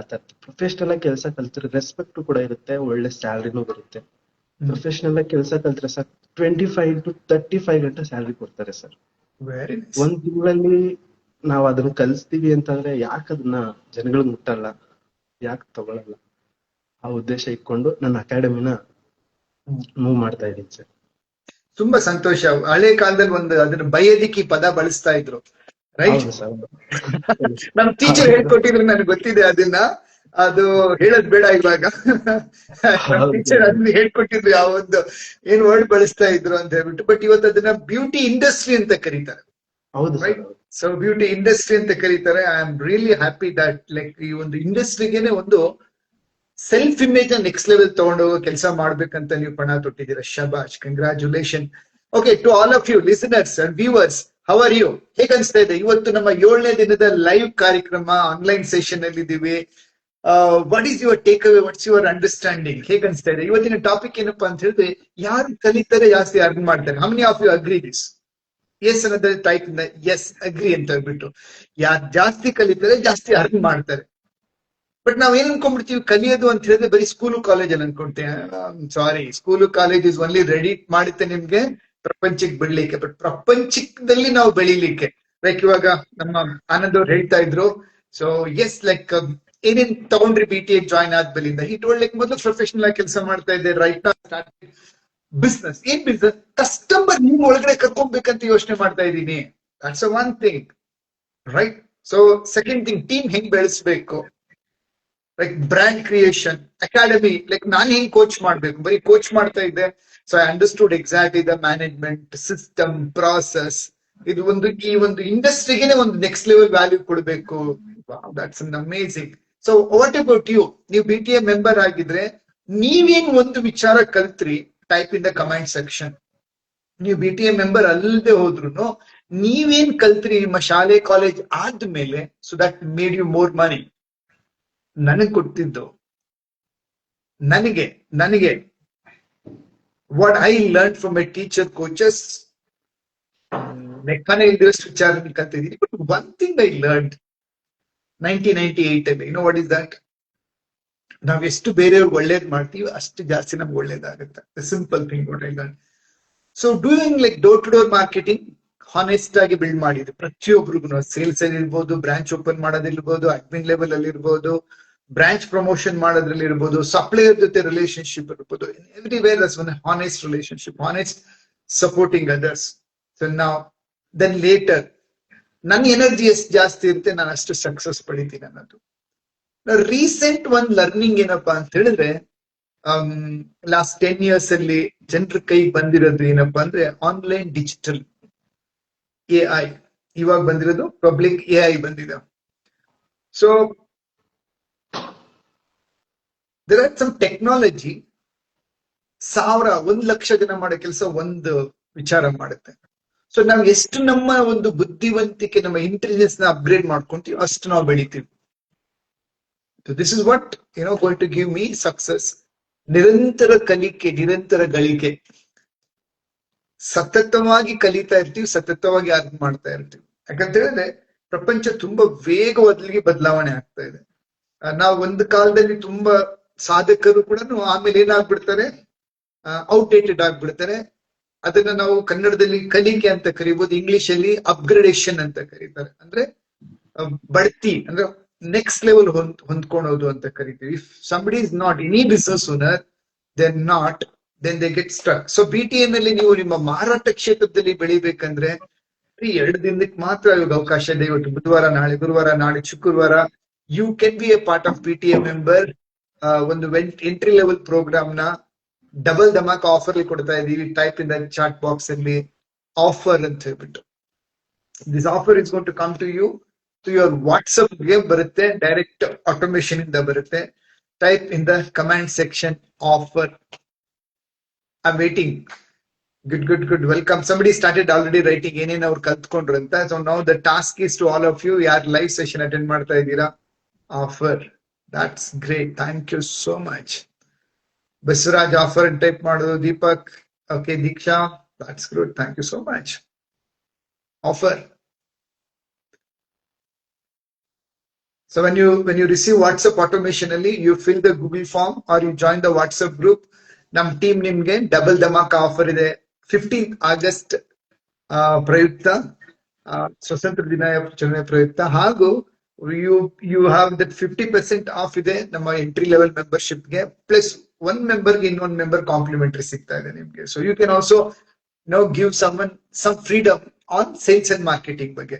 ಪ್ರೊಫೆಷನಲ್ ಆಗಿ ಕೆಲಸ ಕಲ್ತ್ರೆ ರೆಸ್ಪೆಕ್ಟ್ ಕೂಡ ಇರುತ್ತೆ, ಒಳ್ಳೆ ಸ್ಯಾಲ್ರಿನೂ ಬರುತ್ತೆ. ಪ್ರೊಫೆಷನಲ್ ಆಗಿ ಕೆಲಸ ಕಲ್ತ್ರೆ ಸರ್ 25 to 35 ಗಂಟೆ ಸ್ಯಾಲ್ರಿ ಕೊಡ್ತಾರೆ ಸರ್. ಒಂದ್ ತಿಂಗಳಲ್ಲಿ ನಾವ್ ಅದನ್ನ ಕಲಿಸ್ತೀವಿ ಅಂತಂದ್ರೆ ಯಾಕೆ ಅದನ್ನ ಜನಗಳಿಗೆ ಮುಟ್ಟಲ್ಲ, ಯಾಕೆ ತಗೊಳಲ್ಲ? ಆ ಉದ್ದೇಶ ಇಟ್ಕೊಂಡು ನನ್ನ ಅಕಾಡೆಮಿನ ಮೂವ್ ಮಾಡ್ತಾ ಇದ್ದೀನಿ ಸರ್. ತುಂಬಾ ಸಂತೋಷ. ಹಳೆ ಕಾಲದಲ್ಲಿ ಒಂದು ಅದನ್ನ ಬೈಯದಿಕ್ಕಿ ಪದ ಬಳಸ್ತಾ ಇದ್ರು, ರೈಟ್? ನಮ್ ಟೀಚರ್ ಹೇಳ್ಕೊಟ್ಟಿದ್ರು, ನನಗೆ ಗೊತ್ತಿದೆ ಅದನ್ನ. ಅದು ಹೇಳದ್ ಬೇಡ ಇವಾಗ. ಟೀಚರ್ ಅದನ್ನ ಹೇಳ್ಕೊಟ್ಟಿದ್ರು, ಯಾವೊಂದು ಏನ್ ವರ್ಡ್ ಬಳಸ್ತಾ ಇದ್ರು ಅಂತ ಹೇಳ್ಬಿಟ್ಟು. ಬಟ್ ಇವತ್ತು ಅದನ್ನ ಬ್ಯೂಟಿ ಇಂಡಸ್ಟ್ರಿ ಅಂತ ಕರೀತಾರೆ. ರೈಟ್? ಸೊ ಬ್ಯೂಟಿ ಇಂಡಸ್ಟ್ರಿ ಅಂತ ಕರೀತಾರೆ. I am really happy that like ಈ ಒಂದು ಇಂಡಸ್ಟ್ರಿಗೆನೆ ಒಂದು ಸೆಲ್ಫ್ ಇಮೇಜ್ ನೆಕ್ಸ್ಟ್ ಲೆವೆಲ್ ತಗೊಂಡೋಗೋ ಕೆಲಸ ಮಾಡ್ಬೇಕಂತ ನೀವು ಪಣ ತೊಟ್ಟಿದ್ದೀರಾ. ಶಬಾಷ್, congratulation. Okay, to all of you listeners and viewers, how are you? ಹೇಗೆ ಅನ್ಸ್ತಾ ಇದೆ? ಇವತ್ತು ನಮ್ಮ 7ನೇ ದಿನದ ಲೈವ್ ಕಾರ್ಯಕ್ರಮ, ಆನ್ಲೈನ್ ಸೆಷನ್ ಅಲ್ಲಿ ಇದ್ದೀವಿ. What is your take away, what's your understanding, ಹೇಗೆ ಅನ್ಸ್ತಾ ಇದೆ ಇವತ್ತಿನ ಟಾಪಿಕ್? ಏನಪ್ಪಾ ಅಂತ ಹೇಳಿದ್ರೆ, ಯಾರು ಕಲಿತಾರೆ ಜಾಸ್ತಿ ಅರ್ನ್ ಮಾಡ್ತಾರೆ. How many of you agree this? Yes ಅನ್ನೋದ್ರ ಟೈಪ್ ಇಂದ ಎಸ್ ಅಗ್ರಿ ಅಂತ ಹೇಳ್ಬಿಟ್ಟು. ಯಾರು ಜಾಸ್ತಿ ಕಲಿತಾರೆ ಜಾಸ್ತಿ ಅರ್ನ್ ಮಾಡ್ತಾರೆ. ಬಟ್ ನಾವ್ ಏನ್ ಅನ್ಕೊಂಡ್ಬಿಡ್ತೀವಿ, ಕಲಿಯೋದು ಅಂತ ಹೇಳಿದ್ರೆ ಬರೀ ಸ್ಕೂಲು ಕಾಲೇಜಲ್ಲಿ ಅನ್ಕೊಂತೀವಿ. Sorry, school college is only ready ಮಾಡುತ್ತೆ ನಿಮ್ಗೆ ಪ್ರಪಂಚಕ್ಕೆ ಬೆಳಿಲಿಕ್ಕೆ, ಬಟ್ ಪ್ರಪಂಚದಲ್ಲಿ ನಾವು ಬೆಳಿಲಿಕ್ಕೆ. ಲೈಕ್ ಇವಾಗ ನಮ್ಮ ಆನಂದ್ ಅವ್ರು ಹೇಳ್ತಾ ಇದ್ರು, ಸೊ ಎಸ್ ಲೈಕ್ ಏನೇನ್ ತಗೊಂಡ್ರಿ BTA ಜಾಯ್ನ್ ಆದ್ಮೇಲಿಂದ? ಹಿ ಟೋಲ್ಡ್ ಲೈಕ್ ಮೊದಲು ಪ್ರೊಫೆಷನಲ್ ಆಗಿ ಕೆಲಸ ಮಾಡ್ತಾ ಇದ್ದೆ, ರೈಟ್ ನಾ ಸ್ಟಾರ್ಟ್ ಬಿಸ್ನೆಸ್. ಏನ್ ಬಿಸ್ನೆಸ್? ಕಸ್ಟಮರ್ ನಿಮ್ ಒಳಗಡೆ ಕರ್ಕೊಬೇಕಂತ ಯೋಚನೆ ಮಾಡ್ತಾ ಇದ್ದೀನಿ. That's one thing, right? So second thing, team ಹೆಂಗ್ ಬೆಳೆಸ್ಬೇಕು, like brand creation, academy, like ನಾನ್ ಹೆಂಗ್ ಕೋಚ್ ಮಾಡ್ಬೇಕು, ಬರೀ ಕೋಚ್ ಮಾಡ್ತಾ ಇದ್ದೆ. So I understood exactly the management system process. ಇದು ಈ ಒಂದು ಇಂಡಸ್ಟ್ರಿಗೆನೆ ಒಂದು ನೆಕ್ಸ್ಟ್ ಲೆವೆಲ್ ವ್ಯಾಲ್ಯೂ ಕೊಡಬೇಕು. That's an amazing. So what about you? ನೀವು BTA ಮೆಂಬರ್ ಆಗಿದ್ರೆ ನೀವೇನ್ ಒಂದು ವಿಚಾರ ಕಲ್ತ್ರಿ? Type in the comment section. ನೀವು BTA ಮೆಂಬರ್ ಅಲ್ಲದೆ ಹೋದ್ರು ನೀವೇನ್ ಕಲ್ತ್ರಿ ನಿಮ್ಮ ಶಾಲೆ ಕಾಲೇಜ್ ಆದ್ಮೇಲೆ, so that made you more money? ನನಗ್ ಕೊಡ್ತಿದ್ದು, ನನಗೆ what I learn from my teacher coaches, ಲೆಕ್ಕನೇ ಇಲ್ದಿರಷ್ಟು ವಿಚಾರ ಕಲ್ತಿದ್ದೀನಿ. But one thing I learn 1998 ಅಲ್ಲಿ, you know what is that? ನಾವ್ ಎಷ್ಟು ಬೇರೆಯವ್ರಿಗೆ ಒಳ್ಳೇದ್ ಮಾಡ್ತೀವಿ ಅಷ್ಟು ಜಾಸ್ತಿ ನಮ್ಗೆ ಒಳ್ಳೇದಾಗುತ್ತೆ. Simple thing what I learn. So doing like door to door marketing honest ಆಗಿ ಬಿಲ್ಡ್ ಮಾಡಿದೆ ಪ್ರತಿಯೊಬ್ಬರಿಗೂ. ಸೇಲ್ಸ್ ಅಲ್ಲಿ ಇರ್ಬೋದು, ಬ್ರಾಂಚ್ ಓಪನ್ ಮಾಡೋದಿರ್ಬೋದು, ಅಡ್ಮಿನ್ ಲೆವೆಲ್ ಅಲ್ಲಿ ಇರ್ಬೋದು, ಬ್ರಾಂಚ್ ಪ್ರಮೋಷನ್ ಮಾಡೋದ್ರಲ್ಲಿ ಇರ್ಬೋದು, ಸಪ್ಲೈಯರ್ ಜೊತೆ ರಿಲೇಶನ್ಶಿಪ್ ಇರ್ಬೋದು. Everywhere that's one honest relationship, honest supporting others. So ನಾವ್ ದೆನ್ ಲೇಟರ್ ನನ್ನ ಎನರ್ಜಿ ಎಷ್ಟು ಜಾಸ್ತಿ ಇರುತ್ತೆ, ನಾನು ಅಷ್ಟು ಸಕ್ಸಸ್ ಪಡಿತೀನಿ ಅನ್ನೋದು. ರೀಸೆಂಟ್ ಒಂದ್ ಲರ್ನಿಂಗ್ ಏನಪ್ಪಾ ಅಂತ ಹೇಳಿದ್ರೆ, ಲಾಸ್ಟ್ 10 years ಅಲ್ಲಿ ಜನರ ಕೈ ಬಂದಿರೋದು ಏನಪ್ಪಾ ಅಂದ್ರೆ ಆನ್ಲೈನ್ ಡಿಜಿಟಲ್ AI. ಇವಾಗ ಬಂದಿರೋದು ಪಬ್ಲಿಕ್ AI ಬಂದಿದೆ. So there are some technology 1 lakh ಜನ ಮಾಡೋ ಕೆಲಸ ಒಂದು ವಿಚಾರ ಮಾಡುತ್ತೆ. ಸೊ ನಾವ್ ಎಷ್ಟು ನಮ್ಮ ಒಂದು ಬುದ್ಧಿವಂತಿಕೆ, ನಮ್ಮ ಇಂಟೆಲಿಜೆನ್ಸ್ ನ ಅಪ್ಗ್ರೇಡ್ ಮಾಡ್ಕೊಂತೀವಿ, ಅಷ್ಟು ನಾವು ಬೆಳಿತೀವಿ. This is what going to give me success. ನಿರಂತರ ಕಲಿಕೆ, ನಿರಂತರ ಗಳಿಕೆ. ಸತತವಾಗಿ ಕಲಿತಾ ಇರ್ತೀವಿ, ಸತತವಾಗಿ ಅರ್ನ್ ಮಾಡ್ತಾ ಇರ್ತೀವಿ. ಯಾಕಂತ ಹೇಳಿದ್ರೆ ಪ್ರಪಂಚ ತುಂಬಾ ವೇಗವಾಗಿ ಬದಲಾವಣೆ ಆಗ್ತಾ ಇದೆ. ನಾವು ಒಂದು ಕಾಲದಲ್ಲಿ ತುಂಬಾ ಸಾಧಕರು ಕೂಡ ಆಮೇಲೆ ಏನಾಗ್ಬಿಡ್ತಾರೆ, ಔಟ್ಡೇಟೆಡ್ ಆಗ್ಬಿಡ್ತಾರೆ. ಅದನ್ನ ನಾವು ಕನ್ನಡದಲ್ಲಿ ಕಲಿಕೆ ಅಂತ ಕರಿಬಹುದು, ಇಂಗ್ಲಿಷ್ ಅಲ್ಲಿ ಅಪ್ಗ್ರೇಡೇಷನ್ ಅಂತ ಕರೀತಾರೆ. ಅಂದ್ರೆ ಬಡ್ತಿ, ಅಂದ್ರೆ ನೆಕ್ಸ್ಟ್ ಲೆವೆಲ್ ಹೊಂದ್ಕೊಳೋದು ಅಂತ ಕರಿತೀವಿ. If somebody is not any business owner, they are not, then they get struck. So BTA ನಲ್ಲಿ ನೀವು ನಿಮ್ಮ ಮಾರಾಟ ಕ್ಷೇತ್ರದಲ್ಲಿ ಬೆಳಿಬೇಕಂದ್ರೆ 2 ದಿನಕ್ಕೆ ಮಾತ್ರ ಇವಾಗ ಅವಕಾಶ ಇದೆ. ಇವತ್ತು ಬುಧವಾರ, ನಾಳೆ ಗುರುವಾರ, ನಾಳೆ ಶುಕ್ರವಾರ. You can be a part of BTA member. ಒಂದು ಎಂಟ್ರಿ ಲೆವೆಲ್ ಪ್ರೋಗ್ರಾಮ್ ನ ಡಬಲ್ ಧಮಾಕ್ ಆಫರ್ ಕೊಡ್ತಾ ಇದೀವಿ. Type in the chat box ಅಲ್ಲಿ ಆಫರ್ ಅಂತ ಹೇಳ್ಬಿಟ್ಟು. This offer is going to come to you to your WhatsApp ಗೆ ಬರುತ್ತೆ, ಡೈರೆಕ್ಟ್ ಆಟೋಮೇಶನ್ ಇಂದ ಬರುತ್ತೆ. Type in the comment section offer. I am waiting. Good. Welcome. Somebody started already writing ಏನೇನು ಅವ್ರು ಕಲ್ತ್ಕೊಂಡ್ರು ಅಂತ. So now the task is to all of you, ಯಾರು live session attend ಮಾಡ್ತಾ ಇದ್ದೀರಾ, offer. That's great. Thank you so much. Basavaraj offer type ಮಾಡೋದು. Deepak, okay. Deeksha, that's good. Thank you so much. Offer. So when you receive WhatsApp automation ಅಲ್ಲಿ, you fill the Google form or you join the WhatsApp group. ನಮ್ team ನಿಮ್ಗೆ double dhamaka offer ಇದೆ 15th August ಪ್ರಯುಕ್ತ, ಸ್ವತಂತ್ರ ದಿನಾಚರಣೆ ಪ್ರಯುಕ್ತ. ಹಾಗೂ ಯು ಹ್ಯಾವ್ ದಟ್ 50% ಆಫ್ ಇದೆ ನಮ್ಮ ಎಂಟ್ರಿ ಲೆವೆಲ್ ಮೆಂಬರ್ಶಿಪ್ಗೆ. ಪ್ಲಸ್ 1 ಮೆಂಬರ್ಗೆ ಇನ್ನೊಂದು ಮೆಂಬರ್ ಕಾಂಪ್ಲಿಮೆಂಟರಿ ಸಿಗ್ತಾ ಇದೆ ನಿಮ್ಗೆ. So you can also give some freedom on sales and marketing ಬಗ್ಗೆ.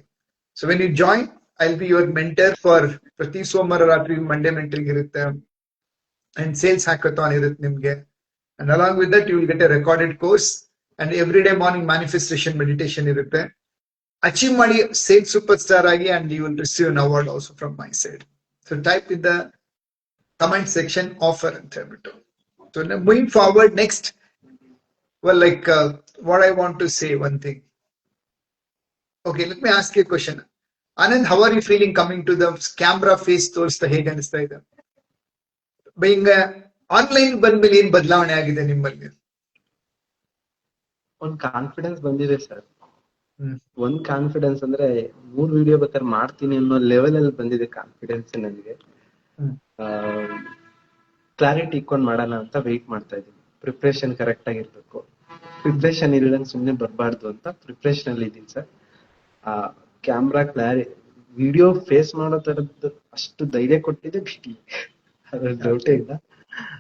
So when you join, I'll be your mentor for ಪ್ರತಿ ಸೋಮವಾರ ರಾತ್ರಿ ಮಂಡೇ ಮೆಂಟರಿಂಗ್ ಇರುತ್ತೆ, and sales hackathon ಇರುತ್ತೆ ನಿಮ್ಗೆ. And along with that, you will get a recorded course and everyday morning manifestation meditation irutte. Achieve ಮಾಡಿ sales superstar agi, and you will receive an award also from my side. So type in the comment section offer and ಹೇಳ್ಬಿಟ್ಟು. So now moving forward, next, well, like what I want to say, one thing. Okay, let me ask you a question. Anand, how are you feeling coming to the camera face ತೋರಿಸ್ತಾ? ಹೇಗೆ ಅನಿಸ್ತಾ ಇದೆ? ಹಿಂಗ online ಬಂದ್ಮೇಲೆ ಏನ್ ಬದಲಾವಣೆ ಆಗಿದೆ ನಿಮ್ಮಲ್ಲಿ? ಒಂದ್ ಕಾನ್ಫಿಡೆನ್ಸ್ ಬಂದಿದೆ ಸರ್. ಹ್ಮ್ ಒಂದ್ ಕಾನ್ಫಿಡೆನ್ಸ್ ಅಂದ್ರೆ 3 ವಿಡಿಯೋ ಬೇಕಾದ್ರೆ ಮಾಡ್ತೀನಿ ಅನ್ನೋ ಲೆವೆಲ್ ಅಲ್ಲಿ ಬಂದಿದೆ ಕಾನ್ಫಿಡೆನ್ಸ್ ನನಗೆ. ಹ್ಮ್ ಕ್ಲಾರಿಟಿ ಇಟ್ಕೊಂಡ್ ಮಾಡೋಣ ಅಂತ ವೆಯ್ಟ್ ಮಾಡ್ತಾ ಇದ್ದೀನಿ. ಪ್ರಿಪ್ರೇಷನ್ ಕರೆಕ್ಟ್ ಆಗಿರ್ಬೇಕು. ಪ್ರಿಪ್ರೇಷನ್ ಇಲ್ದಂಗ್ ಸುಮ್ನೆ ಬರ್ಬಾರ್ದು ಅಂತ ಪ್ರಿಪ್ರೇಷನ್ ಅಲ್ಲಿ ಇದೀನಿ ಸರ್. ಆ ಕ್ಯಾಮ್ರಾ ವಿಡಿಯೋ ಫೇಸ್ ಮಾಡೋ ತರದ್ದು ಅಷ್ಟು ಧೈರ್ಯ ಕೊಟ್ಟಿದೆ ಬಿಡಿ, ಅದ್ರ ಡೌಟೇ ಇಲ್ಲ.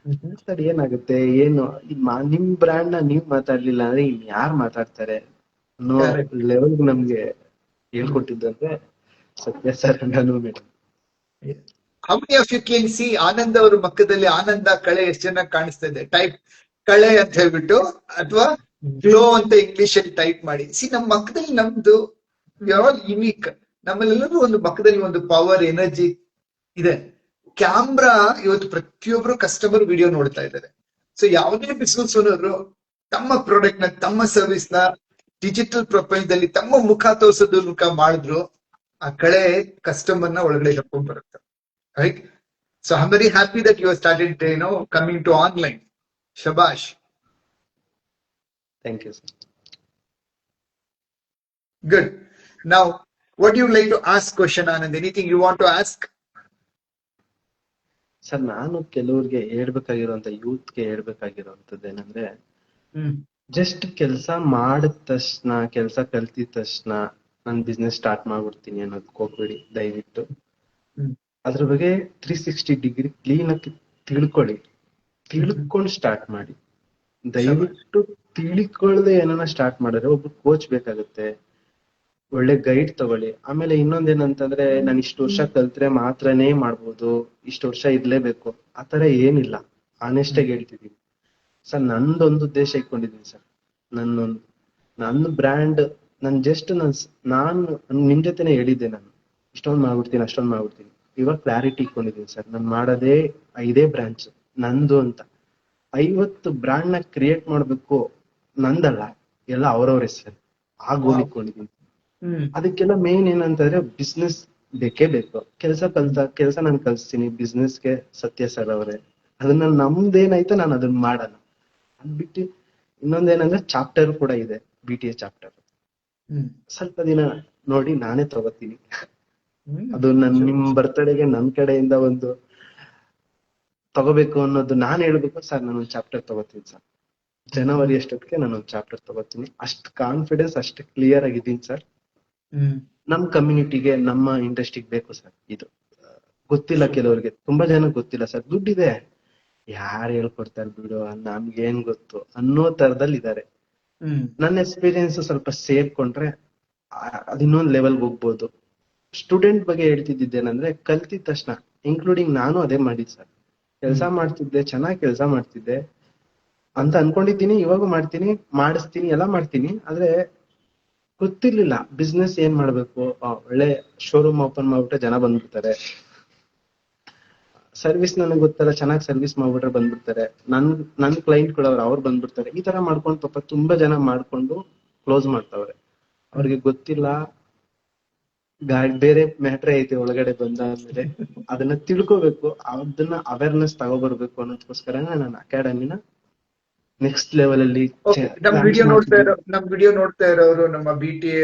ಹ್ಮ್ ಸರ್ ಏನಾಗುತ್ತೆ ಏನು ನಿಮ್ ಬ್ರ್ಯಾಂಡ್ ನ ನೀವ್ ಮಾತಾಡ್ಲಿಲ್ಲ ಅಂದ್ರೆ ಇನ್ ಯಾರ್ ಮಾತಾಡ್ತಾರೆ ಅನ್ನೋ Correct. ಲೆವೆಲ್ ನಮ್ಗೆ ಹೇಳ್ಕೊಟ್ಟಿದ್ದಂದ್ರೆ ಸತ್ಯ ಸರ್ ನಾನು madam. How many of you can see Anand ಅವ್ರ ಮಕ್ಕದಲ್ಲಿ ಆನಂದ ಕಳೆ ಎಷ್ಟು ಚೆನ್ನಾಗಿ ಕಾಣಿಸ್ತಾ ಇದೆ? ಟೈಪ್ ಕಳೆ ಅಂತ ಹೇಳ್ಬಿಟ್ಟು ಅಥವಾ ಗ್ಲೋ ಅಂತ ಇಂಗ್ಲಿಷ್ ಅಲ್ಲಿ ಟೈಪ್ ಮಾಡಿ. ನಮ್ಮ ಮಕ್ಕದಲ್ಲಿ ನಮ್ದು ಯುನೀಕ್. ನಮ್ಮಲ್ಲೆಲ್ಲರೂ ಒಂದು ಮಕ್ಕದಲ್ಲಿ ಒಂದು ಪವರ್ ಎನರ್ಜಿ ಇದೆ. ಕ್ಯಾಮ್ರಾ ಇವತ್ತು ಪ್ರತಿಯೊಬ್ರು ಕಸ್ಟಮರ್ ವಿಡಿಯೋ ನೋಡ್ತಾ ಇದ್ದಾರೆ. ಸೊ ಯಾವುದೇ ಬಿಸ್ನೆಸ್ ಓನರು ತಮ್ಮ ಪ್ರಾಡಕ್ಟ್ ನ ತಮ್ಮ ಸರ್ವಿಸ್ ನ ಡಿಜಿಟಲ್ ಪ್ರೊಫೈಲ್ ತಮ್ಮ ಮುಖ ತೋರ್ಸೋದು ಮುಖ ಮಾಡಿದ್ರು ಆ ಕಳೆ ಕಸ್ಟಮರ್ ನ ಒಳಗಡೆ ಕರ್ಕೊಂಡ್ ಬರುತ್ತೆ. Right? So I'm very happy that you have started, coming to online. Shabash. Thank you sir. Good. Now, what do you like to ask question, Anand? Anything you want to ask? Sir ನಾನು ಕೆಲವ್ರಿಗೆ ಹೇಳ್ಬೇಕಾಗಿರೋಂತ ಯೂತ್ಗೆ ಹೇಳ್ಬೇಕಾಗಿರೋಂಥದ್ದು ಏನಂದ್ರೆ, just ಕೆಲಸ ಮಾಡಿದ ತಕ್ಷಣ, ಕೆಲಸ ಕಲ್ತಿದ ತಕ್ಷಣ ನಾನು business start ಮಾಡ್ಬಿಡ್ತೀನಿ ಅನ್ನೋದಕ್ಕೆ ಹೋಗ್ಬೇಡಿ ದಯವಿಟ್ಟು. ಅದ್ರ ಬಗ್ಗೆ 360 ಡಿಗ್ರಿ ಕ್ಲೀನ್ ಆಗಿ ತಿಳ್ಕೊಂಡು ಸ್ಟಾರ್ಟ್ ಮಾಡಿ. ದಯವಿಟ್ಟು ತಿಳ್ಕೊಳ್ದೆ ಏನಾನ ಸ್ಟಾರ್ಟ್ ಮಾಡಿದ್ರೆ ಒಬ್ರು ಕೋಚ್ ಬೇಕಾಗುತ್ತೆ, ಒಳ್ಳೆ ಗೈಡ್ ತಗೊಳ್ಳಿ. ಆಮೇಲೆ ಇನ್ನೊಂದೇನಂತಂದ್ರೆ ನಾನು ಇಷ್ಟು ವರ್ಷ ಕಲ್ತ್ರೆ ಮಾತ್ರನೇ ಮಾಡ್ಬೋದು, ಇಷ್ಟು ವರ್ಷ ಇರ್ಲೇಬೇಕು ಆತರ ಏನಿಲ್ಲ. ಆನೆಸ್ಟ್ ಆಗಿ ಹೇಳ್ತಿದೀನಿ ಸರ್. ನಂದೊಂದು ಉದ್ದೇಶ ಇಟ್ಕೊಂಡಿದೀನಿ ಸರ್. ನನ್ನ ಬ್ರ್ಯಾಂಡ್ ನಾನು ನಿಮ್ ಜೊತೆನೆ ಹೇಳಿದ್ದೆ, ನಾನು ಇಷ್ಟೊಂದು ಮಾಡ್ಬಿಡ್ತೀನಿ ಅಷ್ಟೊಂದು ಮಾಡ್ಬಿಡ್ತೀನಿ. ಇವಾಗ ಕ್ಲಾರಿಟಿ ಇಟ್ಕೊಂಡಿದೀನಿ ಸರ್. ನಾನು ಮಾಡೋದೇ 5 ಬ್ರಾಂಚ್ ನಂದು ಅಂತ. 50 ಬ್ರಾಂಡ್ ನ ಕ್ರಿಯೇಟ್ ಮಾಡ್ಬೇಕು, ನಂದಲ್ಲ, ಎಲ್ಲ ಅವ್ರವ್ರ ಹೆಸರು. ಆ ಗೋಲ್ ಇಟ್ಕೊಂಡಿದೀನಿ. ಅದಕ್ಕೆಲ್ಲ ಮೇನ್ ಏನಂತಂದ್ರೆ ಬಿಸ್ನೆಸ್ ಬೇಕೇ ಬೇಕು. ಕೆಲಸ ನಾನು ಕಲ್ಸ್ತೀನಿ ಬಿಸ್ನೆಸ್ಗೆ, ಸತ್ಯ ಸರ್ ಅವರೇ. ಅದನ್ನ ನಮ್ದೇನಾಯ್ತು ನಾನು ಅದನ್ನ ಮಾಡೋಣ. ಅದ್ಬಿಟ್ಟು ಇನ್ನೊಂದೇನಂದ್ರೆ ಚಾಪ್ಟರ್ ಕೂಡ ಇದೆ, BTA ಚಾಪ್ಟರ್. ಸ್ವಲ್ಪ ದಿನ ನೋಡಿ ನಾನೇ ತಗೋತೀನಿ. ಅದು ನಿಮ್ ಬರ್ತಡೆಗೆ ನನ್ ಕಡೆಯಿಂದ ಒಂದು ತಗೋಬೇಕು ಅನ್ನೋದು ನಾನ್ ಹೇಳ್ಬೇಕು ಸರ್. ನಾನೊಂದು ಚಾಪ್ಟರ್ ತಗೋತೀನಿ ಸರ್. ಜನವರಿ ಅಷ್ಟೊತ್ತಿಗೆ ನಾನೊಂದು ಚಾಪ್ಟರ್ ತಗೋತೀನಿ. ಅಷ್ಟು ಕಾನ್ಫಿಡೆನ್ಸ್, ಅಷ್ಟು ಕ್ಲಿಯರ್ ಆಗಿದ್ದೀನಿ ಸರ್. ನಮ್ ಕಮ್ಯುನಿಟಿಗೆ, ನಮ್ಮ ಇಂಡಸ್ಟ್ರಿಗೆ ಬೇಕು ಸರ್ ಇದು. ಗೊತ್ತಿಲ್ಲ ಕೆಲವ್ರಿಗೆ, ತುಂಬಾ ಜನ ಗೊತ್ತಿಲ್ಲ ಸರ್. ದುಡ್ಡಿದೆ, ಯಾರು ಹೇಳ್ಕೊಡ್ತಾರೆ ಬಿಡು, ನಮ್ಗೇನ್ ಗೊತ್ತು ಅನ್ನೋ ತರದಲ್ಲಿ ಇದಾರೆ. ನನ್ನ ಎಕ್ಸ್ಪೀರಿಯನ್ಸ್ ಸ್ವಲ್ಪ ಸೇರ್ಕೊಂಡ್ರೆ ಅದಿನ್ನೊಂದ್ ಲೆವೆಲ್ಗೆ ಹೋಗ್ಬೋದು. ಸ್ಟೂಡೆಂಟ್ ಬಗ್ಗೆ ಹೇಳ್ತಿದ್ದೇನಂದ್ರೆ, ಕಲ್ತಿದ ತಕ್ಷಣ, ಇನ್ಕ್ಲೂಡಿಂಗ್ ನಾನು ಅದೇ ಮಾಡಿದ್ ಸರ್. ಕೆಲಸ ಮಾಡ್ತಿದ್ದೆ, ಚೆನ್ನಾಗಿ ಕೆಲಸ ಮಾಡ್ತಿದ್ದೆ ಅಂತ ಅನ್ಕೊಂಡಿದ್ದೀನಿ. ಇವಾಗ ಮಾಡ್ತೀನಿ, ಮಾಡಿಸ್ತೀನಿ, ಎಲ್ಲ ಮಾಡ್ತೀನಿ. ಆದ್ರೆ ಗೊತ್ತಿರ್ಲಿಲ್ಲ ಬಿಸ್ನೆಸ್ ಏನ್ ಮಾಡ್ಬೇಕು. ಒಳ್ಳೆ ಶೋರೂಮ್ ಓಪನ್ ಮಾಡ್ಬಿಟ್ರೆ ಜನ ಬಂದ್ಬಿಡ್ತಾರೆ. ಸರ್ವಿಸ್ ನನಗೆ ಗೊತ್ತಲ್ಲ, ಚೆನ್ನಾಗಿ ಸರ್ವಿಸ್ ಮಾಡ್ಬಿಟ್ರೆ ಬಂದ್ಬಿಡ್ತಾರೆ. ನನ್ ಕ್ಲೈಂಟ್ ಕೂಡ ಅವ್ರು ಬಂದ್ಬಿಡ್ತಾರೆ. ಈ ತರ ಮಾಡ್ಕೊಂಡು ಪಾಪ ತುಂಬಾ ಜನ ಮಾಡ್ಕೊಂಡು ಕ್ಲೋಸ್ ಮಾಡ್ತಾವ್ರೆ. ಅವ್ರಿಗೆ ಗೊತ್ತಿಲ್ಲ ಬೇರೆ ಮ್ಯಾಟ್ರೇ ಐತೆ ಒಳಗಡೆ ಬಂದಾದ್ಮೇಲೆ. ಅದನ್ನ ತಿಳ್ಕೋಬೇಕು, ಅದನ್ನ ಅವೇರ್ನೆಸ್ ತಗೋಬರ್ಬೇಕು ಅನ್ನೋದಕ್ಕೋಸ್ಕರ ನಾನು ಅಕಾಡೆಮಿನ ನೆಕ್ಸ್ಟ್ ಲೆವೆಲ್ ಅಲ್ಲಿ ನಮ್ ವಿಡಿಯೋ ನೋಡ್ತಾ ಇರೋರು, ನಮ್ಮ BTA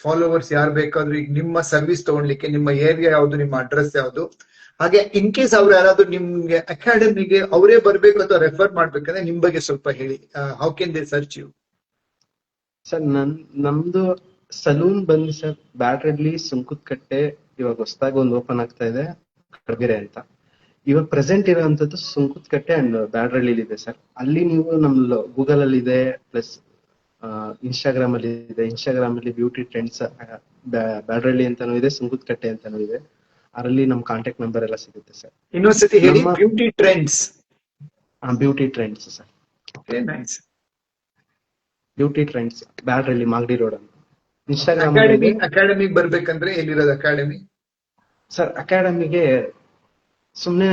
ಫಾಲೋವರ್ಸ್ ಯಾರು ಬೇಕಾದ್ರೂ ಈಗ ನಿಮ್ಮ ಸರ್ವಿಸ್ ತಗೊಳ್ಲಿಕ್ಕೆ, ನಿಮ್ಮ ಏರಿಯಾ ಯಾವ್ದು, ನಿಮ್ಮ ಅಡ್ರೆಸ್ ಯಾವ್ದು, ಹಾಗೆ ಇನ್ ಕೇಸ್ ಅವ್ರು ಯಾರಾದ್ರೂ ನಿಮ್ಗೆ ಅಕಾಡೆಮಿಗೆ ಅವರೇ ಬರ್ಬೇಕು ಅಥವಾ ರೆಫರ್ ಮಾಡ್ಬೇಕಂದ್ರೆ ನಿಮ್ ಬಗ್ಗೆ ಸ್ವಲ್ಪ ಹೇಳಿ. How can they search you? Sir ನಮ್ದು ಸಲೂನ್ ಬಂದು ಸರ್ ಬ್ಯಾಡ್ರೆಡ್ಲಿ, ಸುಂಕದಕಟ್ಟೆ. ಇವಾಗ ಹೊಸದಾಗಿ ಒಂದು ಓಪನ್ ಆಗ್ತಾ ಇದೆ, ಕಡಗೆರೆ ಅಂತ. ಇವಾಗ ಪ್ರೆಸೆಂಟ್ ಇರೋಂಥದ್ದು ಸುಂಕದಕಟ್ಟೆ ಅಂಡ್ ಬ್ಯಾಡ್ರಳ್ಳಿ ಇದೆ ಸರ್. ಅಲ್ಲಿ ನೀವು ನಮ್ ಗೂಗಲ್ ಅಲ್ಲಿ ಇದೆ, ಪ್ಲಸ್ ಇನ್ಸ್ಟಾಗ್ರಾಮ್ ಅಲ್ಲಿ ಇದೆ. ಇನ್ಸ್ಟಾಗ್ರಾಮ್ ಅಲ್ಲಿ ಬ್ಯೂಟಿ ಟ್ರೆಂಡ್ಸ್ ಬ್ಯಾಡ್ರಳ್ಳಿ ಅಂತಾನು ಇದೆ, ಸುಂಕದಕಟ್ಟೆ ಅಂತಾನು ಇದೆ. ಅದರಲ್ಲಿ ನಮ್ ಕಾಂಟ್ಯಾಕ್ಟ್ ನಂಬರ್ ಎಲ್ಲ ಸಿಗುತ್ತೆ ಸರ್. ಇನ್ನೊಂದ್ಸತಿ ಹೇಳಿ. Beauty trends. Beauty trends sir. Beauty trends Byadrahalli, Magadi road ಅಂತ. ಇನ್ಸ್ಟಾಗ್ರಾಮ್ ಅಕಾಡೆಮಿಗೆ ಬರ್ಬೇಕಂದ್ರೆ ಎಲ್ಲಿರೋದು ಅಕಾಡೆಮಿ? ಸರ್ ಅಕಾಡೆಮಿಗೆ ಸುಮ್ನೆ